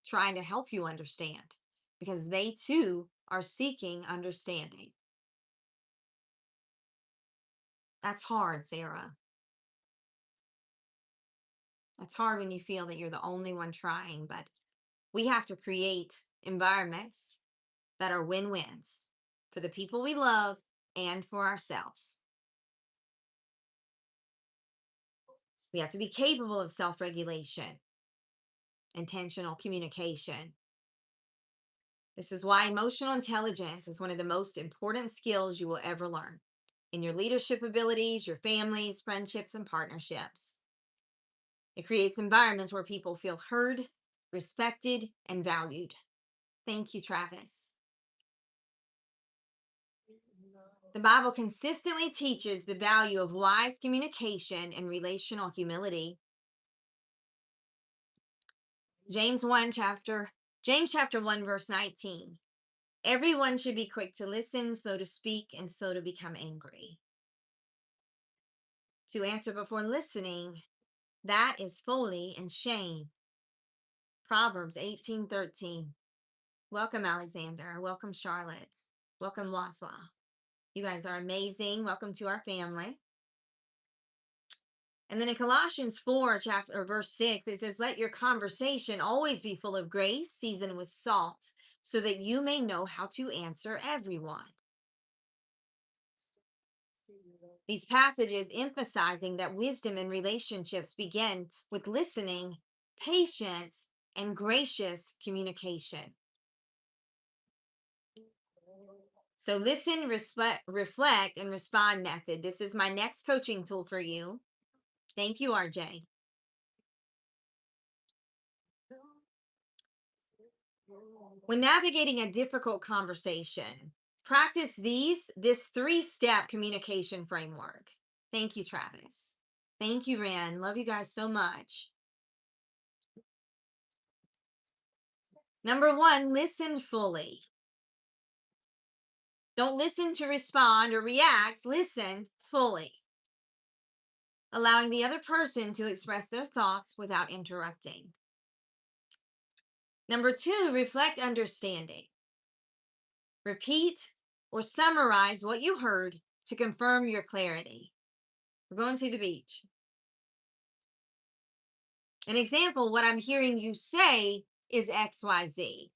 [SPEAKER 1] trying to help you understand, because they too are seeking understanding. That's hard, Sarah. That's hard when you feel that you're the only one trying, but we have to create environments that are win-wins for the people we love and for ourselves. We have to be capable of self-regulation, intentional communication. This is why emotional intelligence is one of the most important skills you will ever learn in your leadership abilities, your families, friendships, and partnerships. It creates environments where people feel heard, respected, and valued. Thank you, Travis. The Bible consistently teaches the value of wise communication and relational humility. James chapter 1, verse 19. Everyone should be quick to listen, slow to speak, and slow to become angry. To answer before listening, that is folly and shame. Proverbs 18:13. Welcome, Alexander. Welcome, Charlotte. Welcome, Waswa. You guys are amazing. Welcome to our family. And then in Colossians 4, verse 6, it says, let your conversation always be full of grace, seasoned with salt, so that you may know how to answer everyone. These passages emphasizing that wisdom in relationships begin with listening, patience, and gracious communication. So listen, reflect, and respond method. This is my next coaching tool for you. Thank you, RJ. When navigating a difficult conversation, practice this 3-step communication framework. Thank you, Travis. Thank you, Rand. Love you guys so much. Number 1, listen fully. Don't listen to respond or react. Listen fully, allowing the other person to express their thoughts without interrupting. Number 2, reflect understanding. Repeat or summarize what you heard to confirm your clarity. We're going to the beach. An example, what I'm hearing you say is XYZ.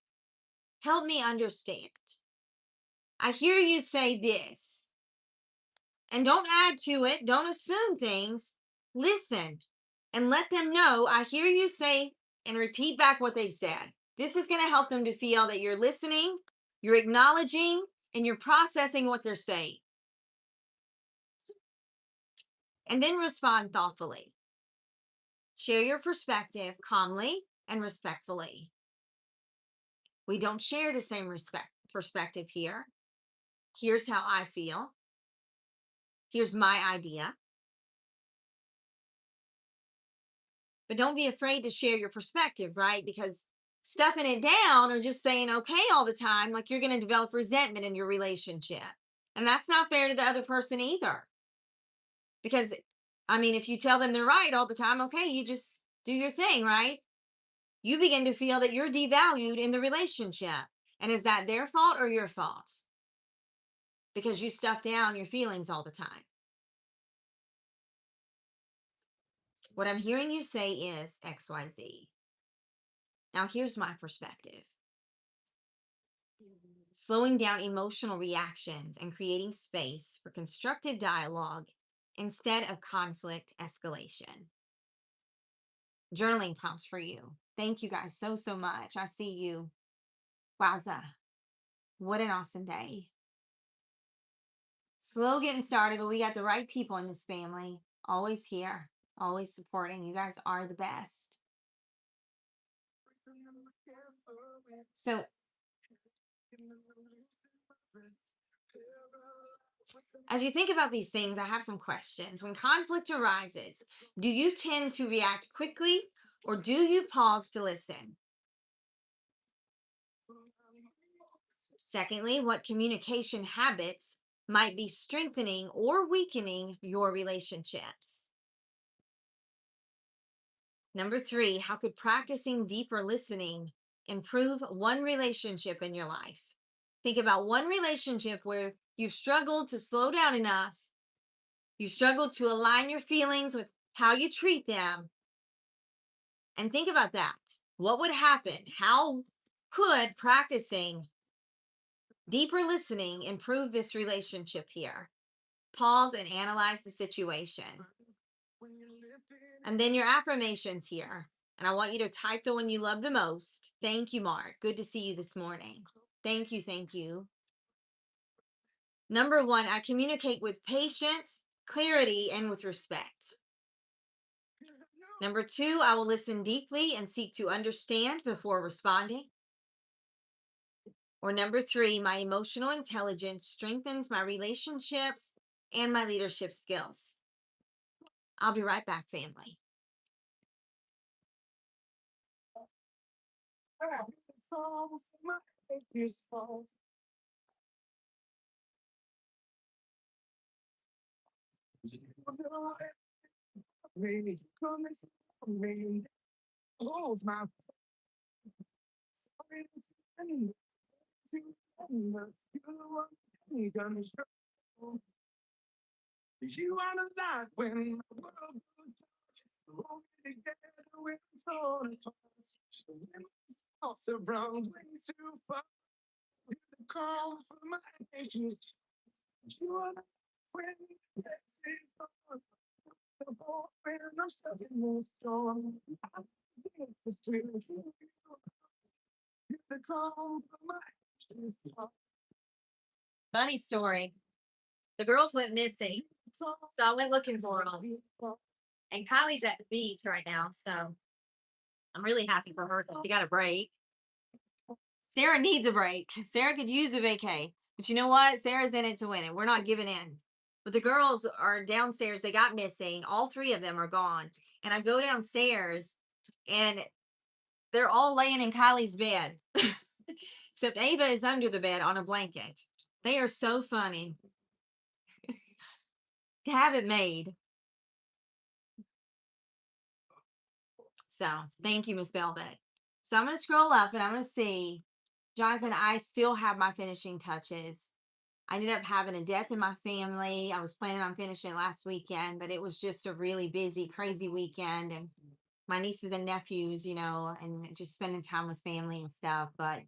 [SPEAKER 1] Help me understand. I hear you say this. And don't add to it. Don't assume things. Listen and let them know I hear you say, and repeat back what they've said. This is going to help them to feel that you're listening, you're acknowledging, and you're processing what they're saying. And then respond thoughtfully. Share your perspective calmly and respectfully. We don't share the same perspective here. Here's how I feel. Here's my idea. But don't be afraid to share your perspective, right? Because stuffing it down or just saying okay all the time, like you're going to develop resentment in your relationship. And that's not fair to the other person either. Because, I mean, if you tell them they're right all the time, okay, you just do your thing, right? You begin to feel that you're devalued in the relationship. And is that their fault or your fault? Because you stuff down your feelings all the time. What I'm hearing you say is XYZ. Now, here's my perspective. Slowing down emotional reactions and creating space for constructive dialogue instead of conflict escalation. Journaling prompts for you. Thank you guys so much. I see you. Wowza. What an awesome day. Slow getting started, but we got the right people in this family. Always here, always supporting. You guys are the best. So, as you think about these things, I have some questions. When conflict arises, do you tend to react quickly or do you pause to listen? Secondly, what communication habits might be strengthening or weakening your relationships? Number three, how could practicing deeper listening improve one relationship in your life? Think about one relationship where you've struggled to slow down enough, you struggled to align your feelings with how you treat them, and think about that. What would happen? How could practicing deeper listening improve this relationship here? Pause and analyze the situation. And then your affirmations here. And I want you to type the one you love the most. Thank you, Mark. Good to see you this morning. Thank you. Thank you. Number one, I communicate with patience, clarity, and with respect. Number two, I will listen deeply and seek to understand before responding. Or number three, my emotional intelligence strengthens my relationships and my leadership skills. I'll be right back, family. Funny story. The girls went missing, so I went looking for them. And Kylie's at the beach right now, so I'm really happy for her. She got a break. Sarah needs a break. Sarah could use a vacay. But you know what? Sarah's in it to win it. We're not giving in. But the girls are downstairs. They got missing. All three of them are gone. And I go downstairs and they're all laying in Kylie's bed. Except Ava is under the bed on a blanket. They are so funny. To have it made. So thank you, Miss Velvet. So I'm going to scroll up and I'm going to see. Jonathan, I still have my finishing touches. I ended up having a death in my family. I was planning on finishing last weekend, but it was just a really busy, crazy weekend. And my nieces and nephews, and just spending time with family and stuff. But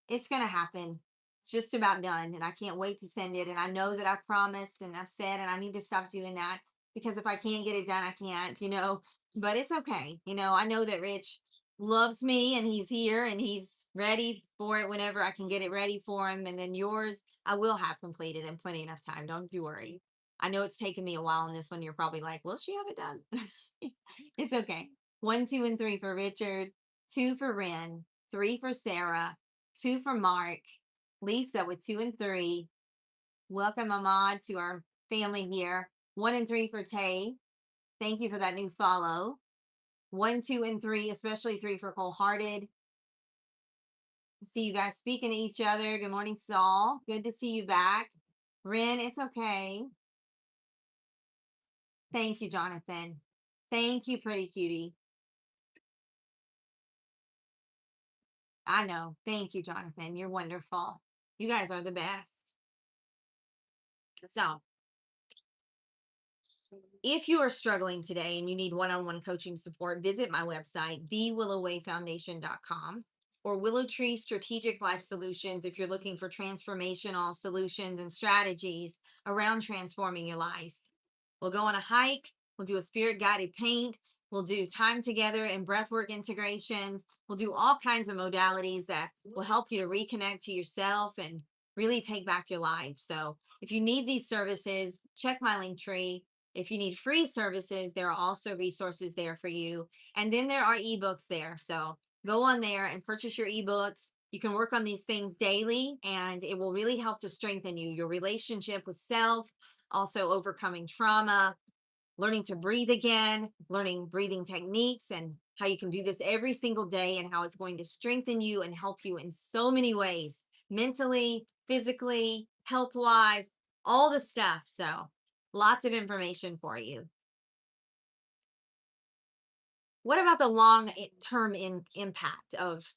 [SPEAKER 1] it's going to happen. It's just about done. And I can't wait to send it. And I know that I promised and I've said, and I need to stop doing that because if I can't get it done, I can't. But it's okay. I know that Rich loves me and he's here and he's ready for it whenever I can get it ready for him. And then yours, I will have completed in plenty enough time. Don't you worry. I know it's taken me a while on this one. You're probably like, will she have it done? It's okay. One, two, and three for Richard, two for Ren, three for Sarah, two for Mark, Lisa with two and three. Welcome, Ahmad, to our family here. One and three for Tay. Thank you for that new follow. One, two, and three, especially three for Cold Hearted. See you guys speaking to each other. Good morning, Saul. Good to see you back. Ren, it's okay. Thank you, Jonathan. Thank you, pretty cutie. I know. Thank you, Jonathan. You're wonderful. You guys are the best. So, if you are struggling today and you need one-on-one coaching support, visit my website, thewillowwayfoundation.com, or Willow Tree Strategic Life Solutions if you're looking for transformational solutions and strategies around transforming your life. We'll go on a hike, we'll do a spirit guided paint, we'll do time together and breathwork integrations, we'll do all kinds of modalities that will help you to reconnect to yourself and really take back your life. So if you need these services, check my link tree. If you need free services, there are also resources there for you. And then there are ebooks there. So go on there and purchase your ebooks. You can work on these things daily, and it will really help to strengthen you, your relationship with self, also overcoming trauma, learning to breathe again, learning breathing techniques, and how you can do this every single day, and how it's going to strengthen you and help you in so many ways, mentally, physically, health wise, all the stuff. So, lots of information for you. What about the long term impact of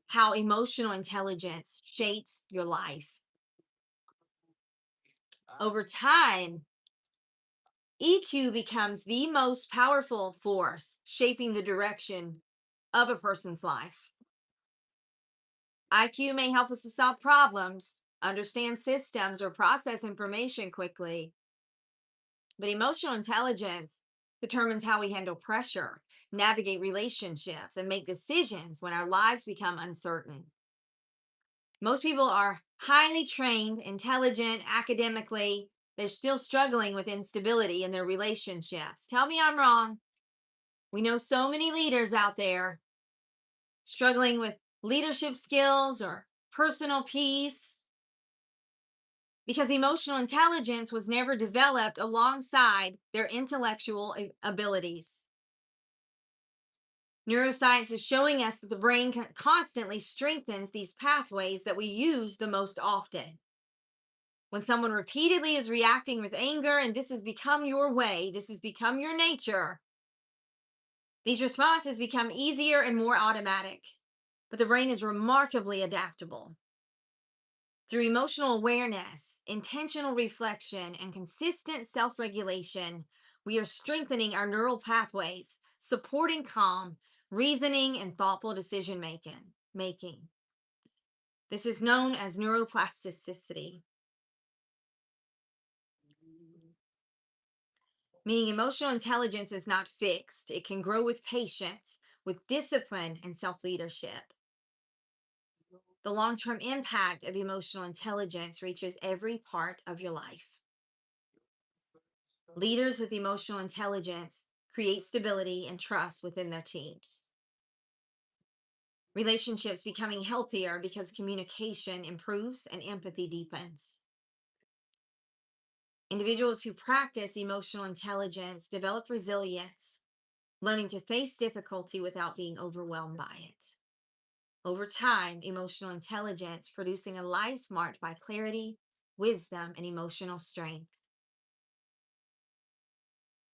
[SPEAKER 1] how emotional intelligence shapes your life? Over time, EQ becomes the most powerful force shaping the direction of a person's life. IQ may help us to solve problems, understand systems, or process information quickly, but emotional intelligence determines how we handle pressure, navigate relationships, and make decisions when our lives become uncertain. Most people are highly trained, intelligent, academically. They're still struggling with instability in their relationships. Tell me I'm wrong. We know so many leaders out there struggling with leadership skills or personal peace because emotional intelligence was never developed alongside their intellectual abilities. Neuroscience is showing us that the brain constantly strengthens these pathways that we use the most often. When someone repeatedly is reacting with anger and this has become your way, this has become your nature, these responses become easier and more automatic. But the brain is remarkably adaptable. Through emotional awareness, intentional reflection, and consistent self regulation, we are strengthening our neural pathways, supporting calm, reasoning, and thoughtful decision making. This is known as neuroplasticity, meaning emotional intelligence is not fixed. It can grow with patience, with discipline, and self leadership. The long term impact of emotional intelligence reaches every part of your life. Leaders with emotional intelligence create stability and trust within their teams. Relationships becoming healthier because communication improves and empathy deepens. Individuals who practice emotional intelligence develop resilience, learning to face difficulty without being overwhelmed by it. Over time, emotional intelligence producing a life marked by clarity, wisdom, and emotional strength.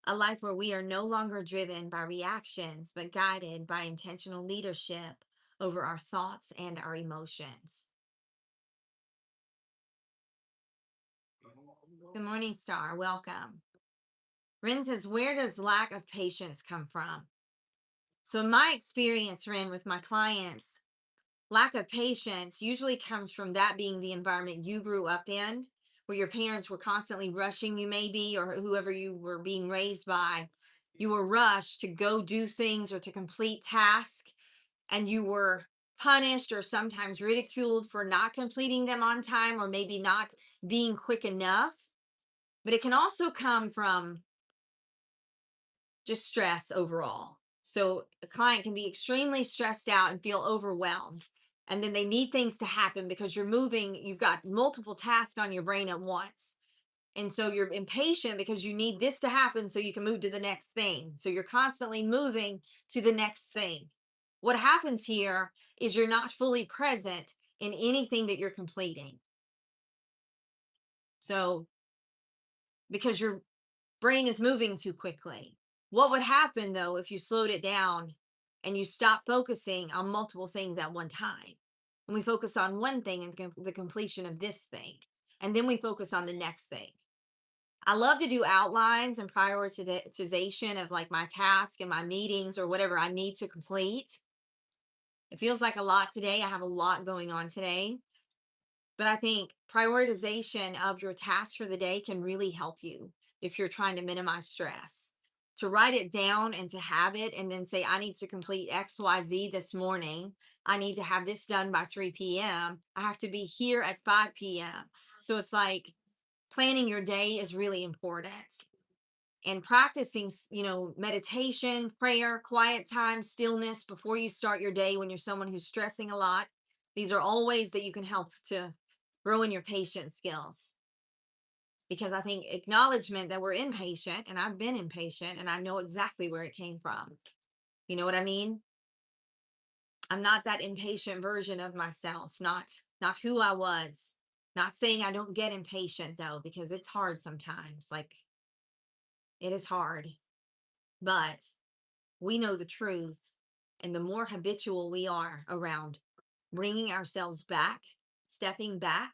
[SPEAKER 1] A life where we are no longer driven by reactions, but guided by intentional leadership over our thoughts and our emotions. Good morning, Star. Welcome. Ren says, where does lack of patience come from? So, in my experience, Ren, with my clients, lack of patience usually comes from that being the environment you grew up in, where your parents were constantly rushing you, maybe, or whoever you were being raised by. You were rushed to go do things or to complete tasks, and you were punished or sometimes ridiculed for not completing them on time or maybe not being quick enough. But it can also come from just stress overall. So a client can be extremely stressed out and feel overwhelmed. And then they need things to happen because you're moving, you've got multiple tasks on your brain at once. And so you're impatient because you need this to happen so you can move to the next thing. So you're constantly moving to the next thing. What happens here is you're not fully present in anything that you're completing. So because your brain is moving too quickly. What would happen though if you slowed it down and you stop focusing on multiple things at one time? And we focus on one thing and the completion of this thing. And then we focus on the next thing. I love to do outlines and prioritization of like my task and my meetings or whatever I need to complete. It feels like a lot today. I have a lot going on today. But I think prioritization of your tasks for the day can really help you if you're trying to minimize stress. To write it down and to have it and then say, I need to complete XYZ this morning. I need to have this done by 3 p.m. I have to be here at 5 p.m. So it's like planning your day is really important. And practicing, meditation, prayer, quiet time, stillness before you start your day when you're someone who's stressing a lot. These are all ways that you can help to grow in your patience skills. Because I think acknowledgement that we're impatient, and I've been impatient, and I know exactly where it came from. You know what I mean? I'm not that impatient version of myself, not who I was. Not saying I don't get impatient though, because it's hard sometimes. Like it is hard. But we know the truth. And the more habitual we are around bringing ourselves back, stepping back,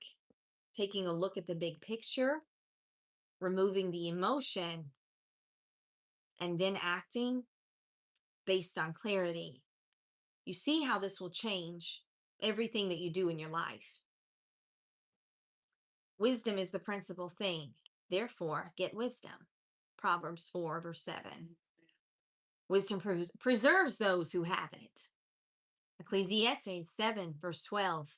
[SPEAKER 1] taking a look at the big picture, removing the emotion, and then acting based on clarity, you see how this will change everything that you do in your life. Wisdom is the principal thing. Therefore, get wisdom. Proverbs 4, verse 7. Wisdom preserves those who have it. Ecclesiastes 7, verse 12.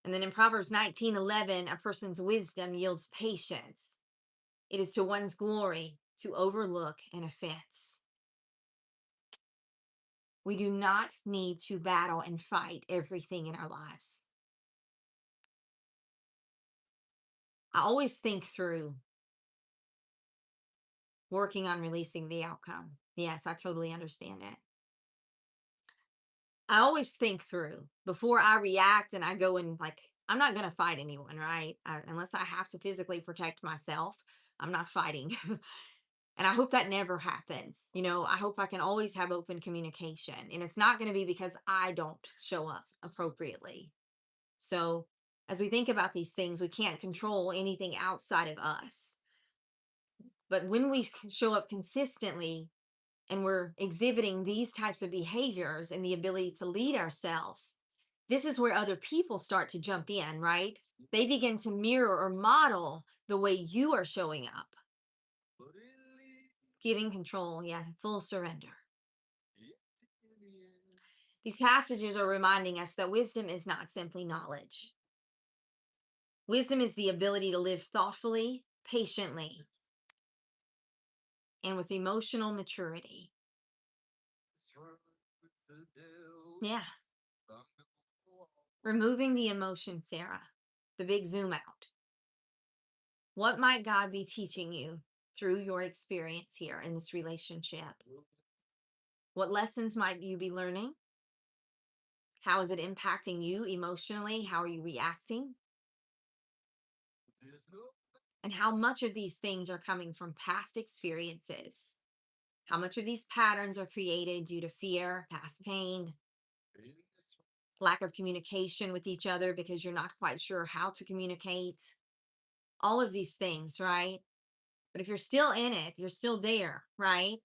[SPEAKER 1] And then in Proverbs 19:11, a person's wisdom yields patience. It is to one's glory to overlook an offense. We do not need to battle and fight everything in our lives. I always think through working on releasing the outcome. Yes, I totally understand it. I always think through before I react and I go and like, I'm not going to fight anyone, right? Unless I have to physically protect myself, I'm not fighting. And I hope that never happens. I hope I can always have open communication. And it's not going to be because I don't show up appropriately. So, as we think about these things, we can't control anything outside of us. But when we show up consistently and we're exhibiting these types of behaviors and the ability to lead ourselves, this is where other people start to jump in, right? They begin to mirror or model the way you are showing up. Giving control, yeah, full surrender. These passages are reminding us that wisdom is not simply knowledge. Wisdom is the ability to live thoughtfully, patiently, and with emotional maturity. Yeah. Removing the emotion, Sarah, the big zoom out. What might God be teaching you through your experience here in this relationship? What lessons might you be learning? How is it impacting you emotionally? How are you reacting? And how much of these things are coming from past experiences? How much of these patterns are created due to fear, past pain, lack of communication with each other because you're not quite sure how to communicate? All of these things, right? But if you're still in it, you're still there, right?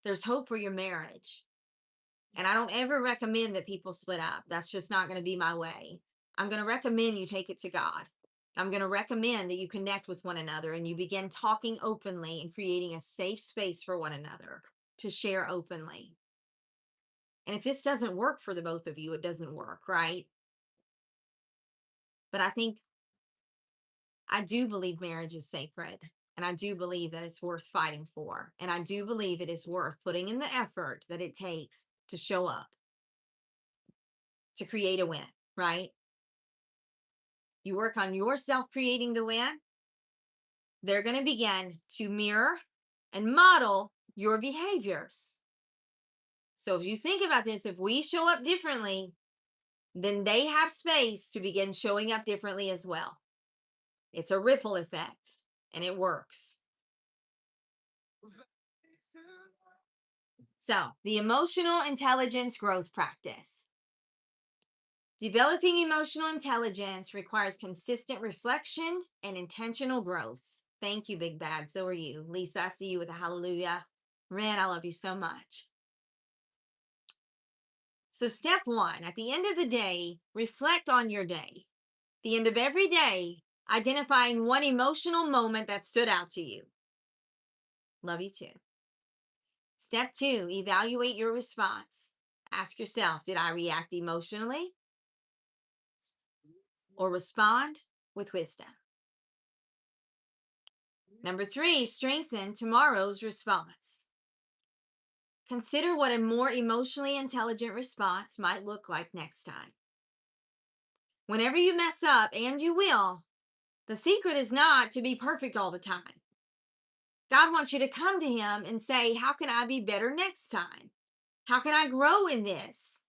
[SPEAKER 1] there's hope for your marriage. And I don't ever recommend that people split up. That's just not going to be my way. I'm going to recommend you take it to God. I'm going to recommend that you connect with one another and you begin talking openly and creating a safe space for one another to share openly. And if this doesn't work for the both of you, it doesn't work, right? But I do believe marriage is sacred. And I do believe that it's worth fighting for. And I do believe it is worth putting in the effort that it takes to show up, to create a win, right? You work on yourself creating the win, they're going to begin to mirror and model your behaviors. So if you think about this, if we show up differently, then they have space to begin showing up differently as well. It's a ripple effect and it works. So, the emotional intelligence growth practice. Developing emotional intelligence requires consistent reflection and intentional growth. Thank you, Big Bad. So are you. Lisa, I see you with a hallelujah. Ren, I love you so much. So, step one, at the end of the day, reflect on your day. The end of every day, identifying one emotional moment that stood out to you. Love you too. Step two, evaluate your response. Ask yourself, did I react emotionally or respond with wisdom? Number three, strengthen tomorrow's response. Consider what a more emotionally intelligent response might look like next time. Whenever you mess up, and you will, the secret is not to be perfect all the time. God wants you to come to Him and say, how can I be better next time? How can I grow in this?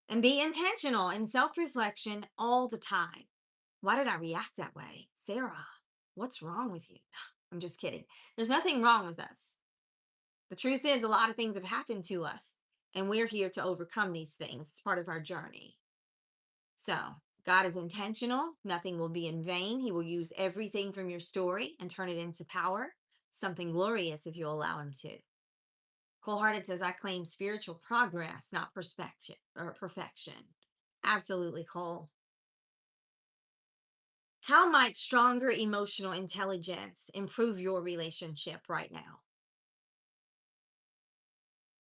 [SPEAKER 1] And be intentional in self-reflection all the time. Why did I react that way? Sarah, what's wrong with you? I'm just kidding. There's nothing wrong with us. The truth is, a lot of things have happened to us, and we're here to overcome these things. It's part of our journey. So, God is intentional. Nothing will be in vain. He will use everything from your story and turn it into power, something glorious if you allow Him to. Cold-hearted says, I claim spiritual progress, not perfection. Absolutely, Cole. How might stronger emotional intelligence improve your relationship right now?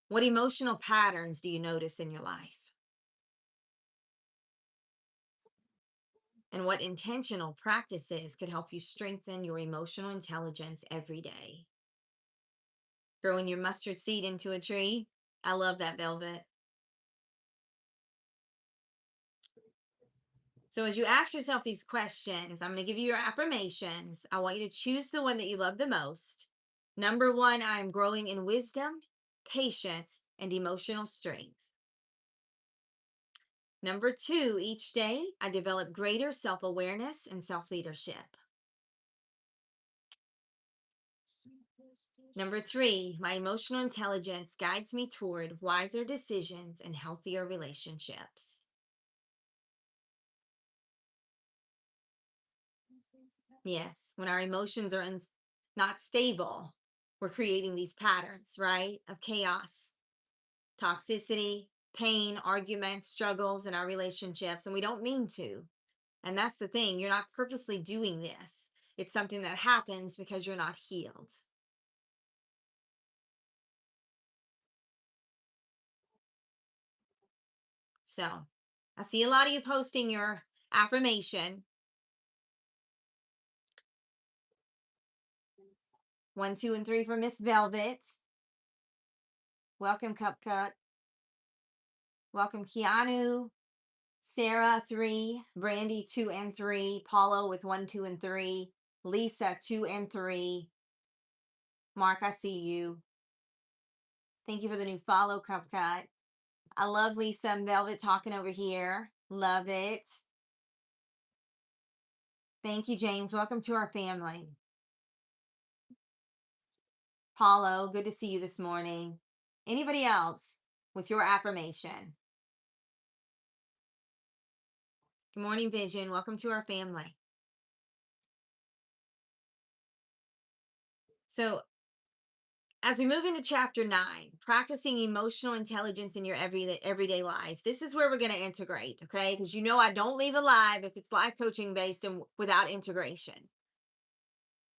[SPEAKER 1] What emotional patterns do you notice in your life? And what intentional practices could help you strengthen your emotional intelligence every day? Growing your mustard seed into a tree. I love that, Velvet. So as you ask yourself these questions, I'm going to give you your affirmations. I want you to choose the one that you love the most. Number one, I am growing in wisdom, patience, and emotional strength. Number two, each day I develop greater self-awareness and self-leadership. Number three, my emotional intelligence guides me toward wiser decisions and healthier relationships. Yes, when our emotions are not stable, we're creating these patterns, right, of chaos, toxicity, pain, arguments, struggles in our relationships, and we don't mean to. And that's the thing, you're not purposely doing this. It's something that happens because you're not healed. So, I see a lot of you posting your affirmation. 1, 2, and 3 for Miss Velvet. Welcome, Cupcut. Welcome, Keanu. Sarah, 3. Brandy, 2 and 3. Paulo with 1, 2, and 3. Lisa, 2 and 3. Mark, I see you. Thank you for the new follow, Cupcut. I love Lisa and Velvet talking over here. Love it. Thank you, James. Welcome to our family. Paulo, good to see you this morning. Anybody else with your affirmation? Good morning, Vision. Welcome to our family. So, As we move into chapter 9, practicing emotional intelligence in your everyday life, this is where we're going to integrate, okay? Because I don't leave alive if it's life coaching based and without integration.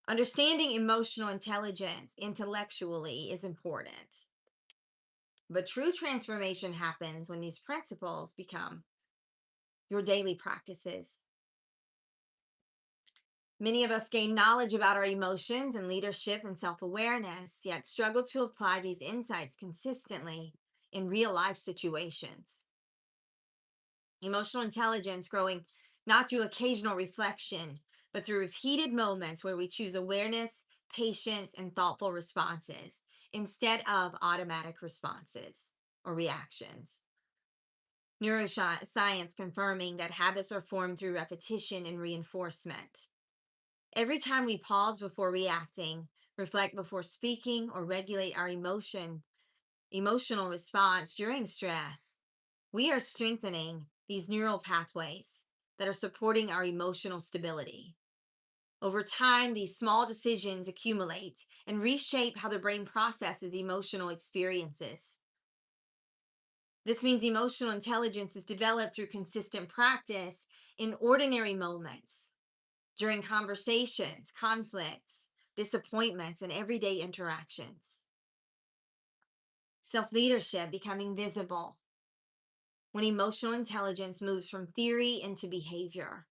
[SPEAKER 1] Understanding emotional intelligence intellectually is important. But true transformation happens when these principles become your daily practices. Many of us gain knowledge about our emotions and leadership and self awareness, yet struggle to apply these insights consistently in real life situations. Emotional intelligence growing not through occasional reflection, but through repeated moments where we choose awareness, patience, and thoughtful responses instead of automatic responses or reactions. Neuroscience confirming that habits are formed through repetition and reinforcement. Every time we pause before reacting, reflect before speaking, or regulate our emotional response during stress, we are strengthening these neural pathways that are supporting our emotional stability. Over time, these small decisions accumulate and reshape how the brain processes emotional experiences. This means emotional intelligence is developed through consistent practice in ordinary moments, during conversations, conflicts, disappointments, and everyday interactions. Self leadership becoming visible when emotional intelligence moves from theory into behavior.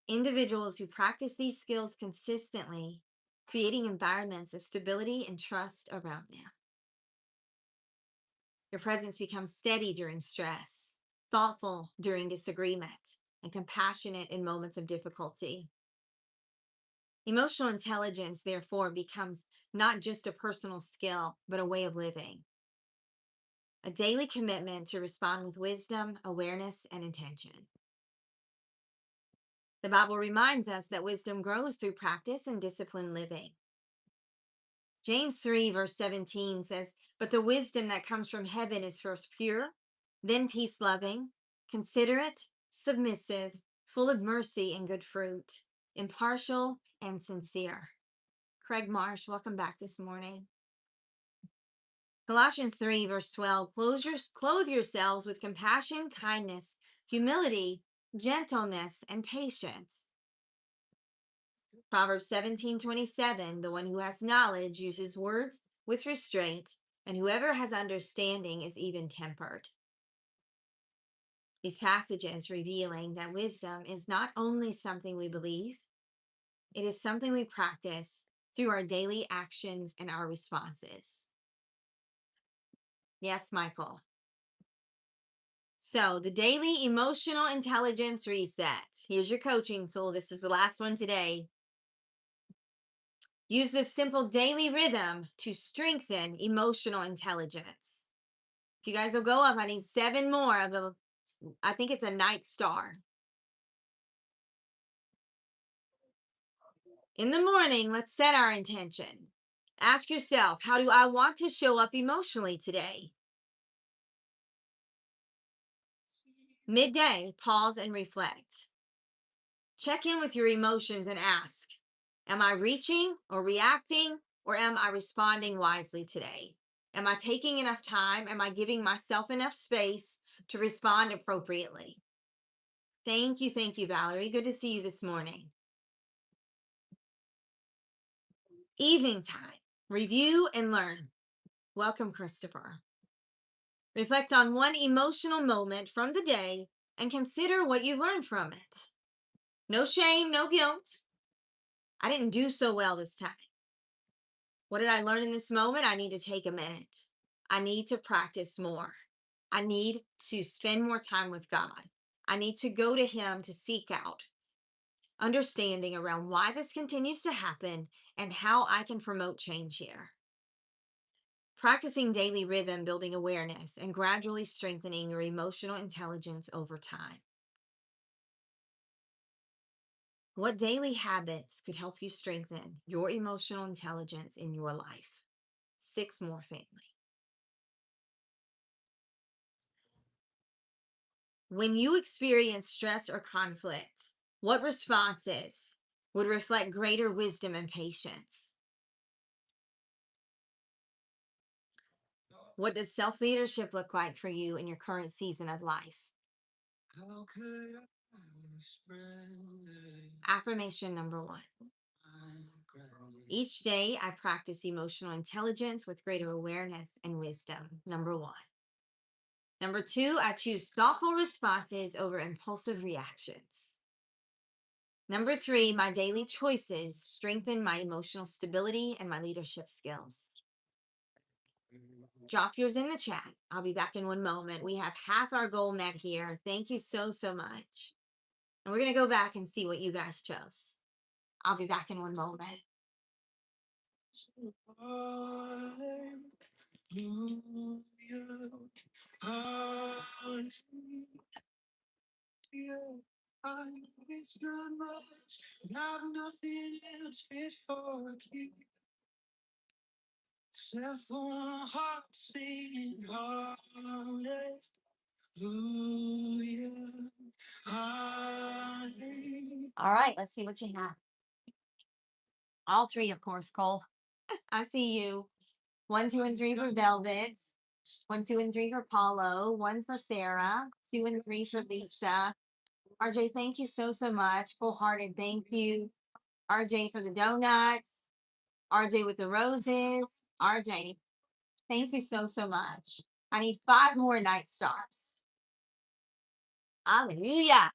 [SPEAKER 1] Individuals who practice these skills consistently, creating environments of stability and trust around them. Your presence becomes steady during stress, thoughtful during disagreement, and compassionate in moments of difficulty. Emotional intelligence, therefore, becomes not just a personal skill, but a way of living. A daily commitment to respond with wisdom, awareness, and intention. The Bible reminds us that wisdom grows through practice and disciplined living. James 3, verse 17 says, "But the wisdom that comes from heaven is first pure, then peace loving, considerate, submissive, full of mercy and good fruit, impartial and sincere." Craig Marsh, welcome back this morning. Colossians 3, verse 12, clothe yourselves with compassion, kindness, humility, gentleness, and patience. Proverbs 17:27, the one who has knowledge uses words with restraint, and whoever has understanding is even tempered. These passages revealing that wisdom is not only something we believe, it is something we practice through our daily actions and our responses. Yes, Michael. So, the daily emotional intelligence reset. Here's your coaching tool. This is the last one today. Use this simple daily rhythm to strengthen emotional intelligence. If you guys will go up, I need 7 more of the, I think it's a night star. In the morning, let's set our intention. Ask yourself, how do I want to show up emotionally today? Midday, pause and reflect. Check in with your emotions and ask, am I reaching or reacting, or am I responding wisely today? Am I taking enough time? Am I giving myself enough space to respond appropriately? Thank you, Valerie. Good to see you this morning. Evening time, review and learn. Welcome, Christopher. Reflect on one emotional moment from the day and consider what you've learned from it. No shame, no guilt. I didn't do so well this time. What did I learn in this moment? I need to take a minute. I need to practice more. I need to spend more time with God. I need to go to Him to seek out understanding around why this continues to happen and how I can promote change here. Practicing daily rhythm, building awareness, and gradually strengthening your emotional intelligence over time. What daily habits could help you strengthen your emotional intelligence in your life? 6 more, family. When you experience stress or conflict, what responses would reflect greater wisdom and patience? What does self leadership look like for you in your current season of life? How could I Affirmation number 1. Each day I practice emotional intelligence with greater awareness and wisdom. Number 1. Number 2, I choose thoughtful responses over impulsive reactions. Number 3, my daily choices strengthen my emotional stability and my leadership skills. Drop yours in the chat. I'll be back in one moment. We have half our goal met here. Thank you so, so much. And we're going to go back and see what you guys chose. I'll be back in one moment. It's not much, but I've nothing else fit for a king. Except for a heart singing hallelujah, hallelujah. All right, let's see what you have. All 3, of course, Cole. I see you. 1, 2, and 3 for Velvet. 1, 2, and 3 for Paulo. 1 for Sarah. 2 and 3 for Lisa. RJ, thank you so, so much. Full hearted, thank you. RJ for the donuts. RJ with the roses. RJ, thank you so, so much. I need 5 more night stars. Hallelujah.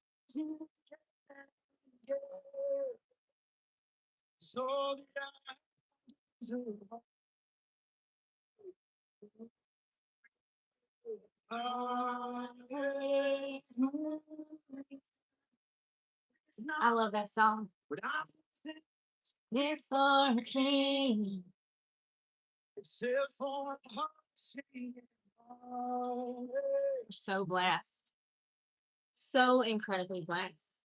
[SPEAKER 1] I love that song. It's for a king. We're so blessed. So incredibly blessed.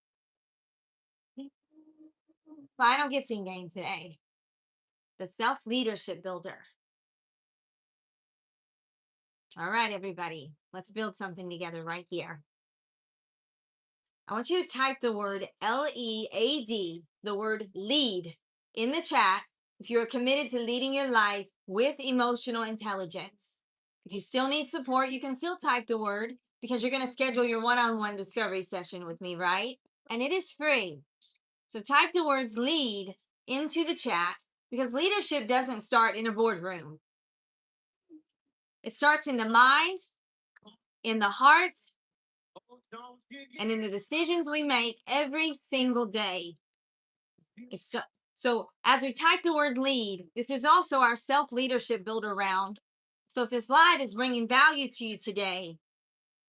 [SPEAKER 1] Final gifting game today. The self-leadership builder. All right, everybody. Let's build something together right here. I want you to type the word LEAD, the word lead, in the chat if you are committed to leading your life with emotional intelligence. If you still need support, you can still type the word because you're going to schedule your one-on-one discovery session with me, right? And it is free. So type the words lead into the chat because leadership doesn't start in a boardroom. It starts in the mind, in the heart, and in the decisions we make every single day. So as we type the word lead, this is also our self-leadership builder round. So if this live is bringing value to you today,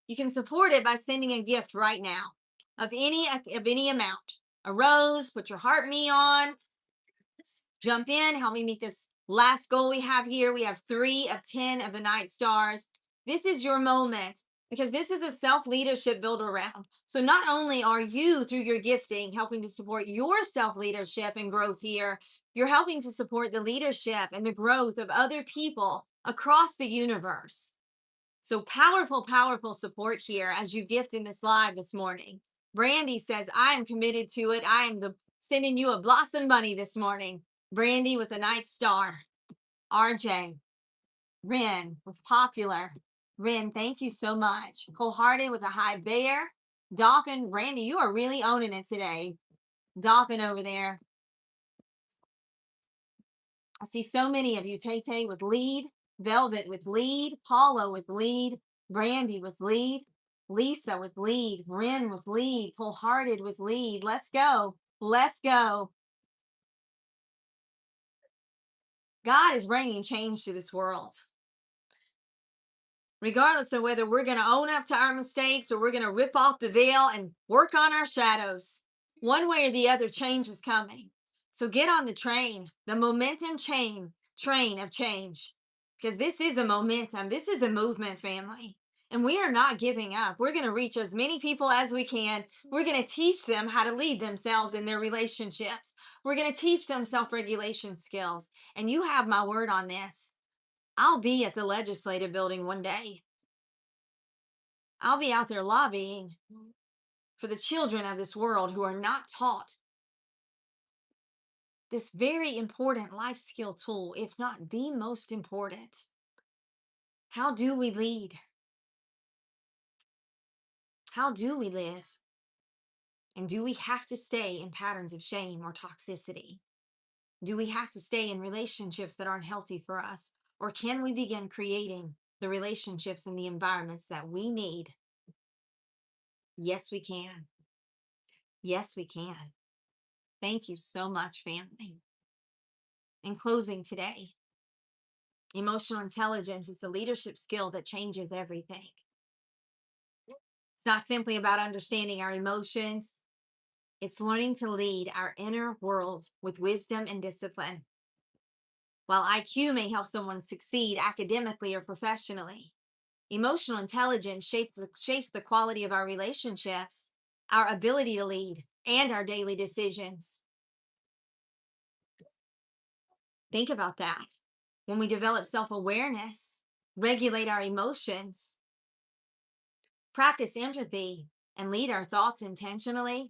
[SPEAKER 1] you can support it by sending a gift right now of any amount. A rose, put your heart me on, jump in, help me meet this last goal we have here. We have 3 of 10 of the night stars. This is your moment because this is a self-leadership builder round. So not only are you, through your gifting, helping to support your self-leadership and growth here, you're helping to support the leadership and the growth of other people across the universe. So powerful, powerful support here as you gift in this live this morning. Brandy says, I am committed to it. I am sending you a blossom bunny this morning. Brandy with a night star. RJ. Ren with popular. Ren, thank you so much. Cold-hearted with a high bear. Dolphin, Randy, you are really owning it today. Dolphin over there. I see so many of you. Tay-Tay with lead. Velvet with lead. Paulo with lead. Brandy with lead. Lisa with lead. Ren with lead. Full-hearted with lead. Let's go. Let's go. God is bringing change to this world. Regardless of whether we're going to own up to our mistakes or we're going to rip off the veil and work on our shadows, one way or the other, change is coming. So get on the train, the momentum train of change, because this is a momentum. This is a movement, family. And we are not giving up. We're going to reach as many people as we can. We're going to teach them how to lead themselves in their relationships. We're going to teach them self-regulation skills. And you have my word on this. I'll be at the legislative building one day. I'll be out there lobbying for the children of this world who are not taught this very important life skill tool, if not the most important. How do we lead? How do we live? And do we have to stay in patterns of shame or toxicity? Do we have to stay in relationships that aren't healthy for us? Or can we begin creating the relationships and the environments that we need? Yes, we can. Yes, we can. Thank you so much, family. In closing today, emotional intelligence is the leadership skill that changes everything. It's not simply about understanding our emotions, it's learning to lead our inner world with wisdom and discipline. While IQ may help someone succeed academically or professionally, emotional intelligence shapes the quality of our relationships, our ability to lead, and our daily decisions. Think about that. When we develop self awareness, regulate our emotions, practice empathy, and lead our thoughts intentionally,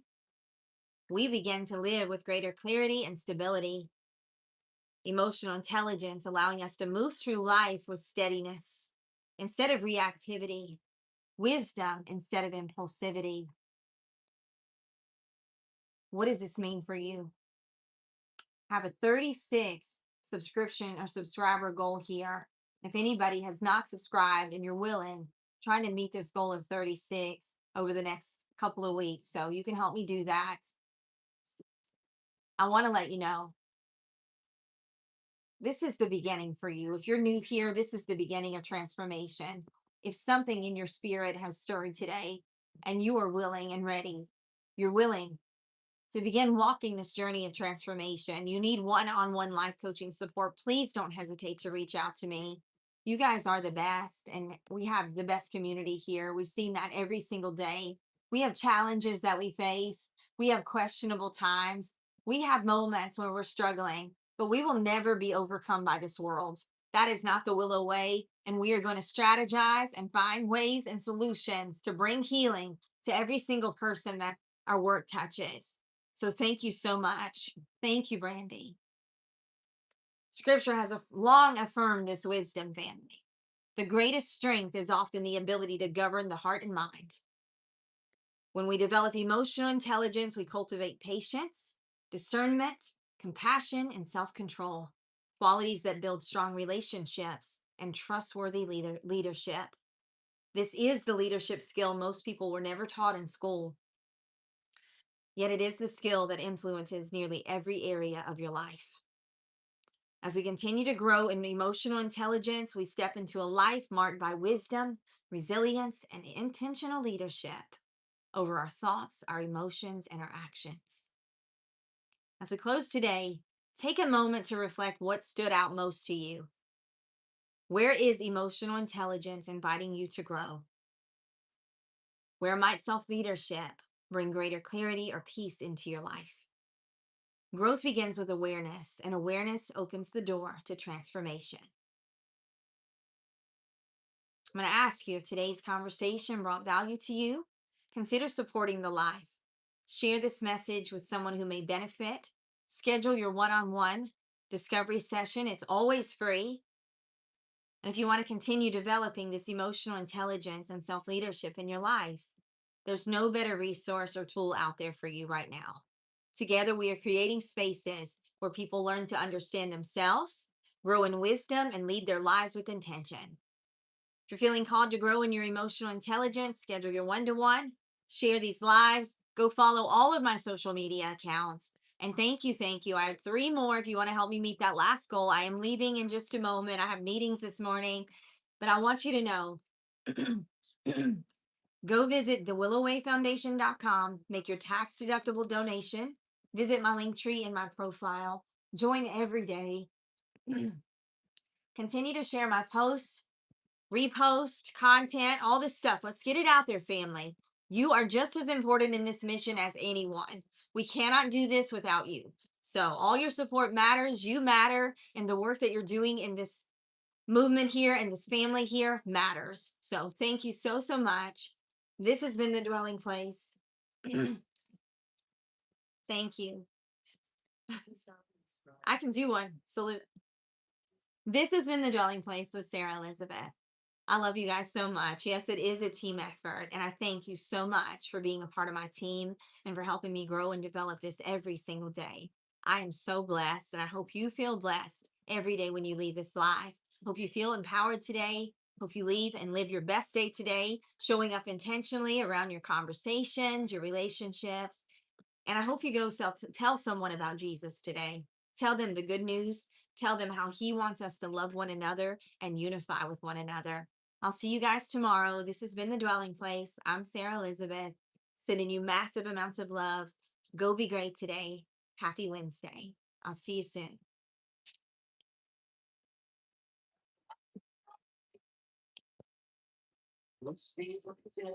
[SPEAKER 1] we begin to live with greater clarity and stability. Emotional intelligence allowing us to move through life with steadiness instead of reactivity, wisdom instead of impulsivity. What does this mean for you? Have a 36 subscription or subscriber goal here. If anybody has not subscribed and you're willing, trying to meet this goal of 36 over the next couple of weeks. So you can help me do that. I want to let you know this is the beginning for you. If you're new here, this is the beginning of transformation. If something in your spirit has stirred today and you are willing and ready, you're willing to begin walking this journey of transformation, you need one-on-one life coaching support, please don't hesitate to reach out to me. You guys are the best, and we have the best community here. We've seen that every single day. We have challenges that we face. We have questionable times. We have moments where we're struggling, but we will never be overcome by this world. That is not the Willow way. And we are going to strategize and find ways and solutions to bring healing to every single person that our work touches. So thank you so much. Thank you, Brandy. Scripture has long affirmed this wisdom, family. The greatest strength is often the ability to govern the heart and mind. When we develop emotional intelligence, we cultivate patience, discernment, compassion, and self control, qualities that build strong relationships and trustworthy leadership. This is the leadership skill most people were never taught in school. Yet it is the skill that influences nearly every area of your life. As we continue to grow in emotional intelligence, we step into a life marked by wisdom, resilience, and intentional leadership over our thoughts, our emotions, and our actions. As we close today, take a moment to reflect what stood out most to you. Where is emotional intelligence inviting you to grow? Where might self leadership bring greater clarity or peace into your life? Growth begins with awareness, and awareness opens the door to transformation. I'm going to ask you if today's conversation brought value to you, consider supporting the live. Share this message with someone who may benefit. Schedule your one-on-one discovery session. It's always free. And if you want to continue developing this emotional intelligence and self-leadership in your life, there's no better resource or tool out there for you right now. Together, we are creating spaces where people learn to understand themselves, grow in wisdom, and lead their lives with intention. If you're feeling called to grow in your emotional intelligence, schedule your one-to-one, share these lives, go follow all of my social media accounts. And thank you, thank you. I have 3 more if you want to help me meet that last goal. I am leaving in just a moment. I have meetings this morning, but I want you to know go visit thewillowwayfoundation.com, make your tax deductible donation, visit my link tree in my profile, join every day, continue to share my posts, repost content, all this stuff. Let's get it out there, family. You are just as important in this mission as anyone. We cannot do this without you. So all your support matters. You matter. And the work that you're doing in this movement here and this family here matters. So thank you so, so much. This has been The Dwelling Place. Thank you. I can do one. Salute. This has been The Dwelling Place with Sarah Elizabeth. I love you guys so much. Yes, it is a team effort. And I thank you so much for being a part of my team and for helping me grow and develop this every single day. I am so blessed. And I hope you feel blessed every day when you leave this life. Hope you feel empowered today. Hope you leave and live your best day today, showing up intentionally around your conversations, your relationships, and I hope you go tell someone about Jesus today. Tell them the good news. Tell them how he wants us to love one another and unify with one another. I'll see you guys tomorrow. This has been The Dwelling Place. I'm Sarah Elizabeth, sending you massive amounts of love. Go be great today. Happy Wednesday. I'll see you soon. Let's see if it's in.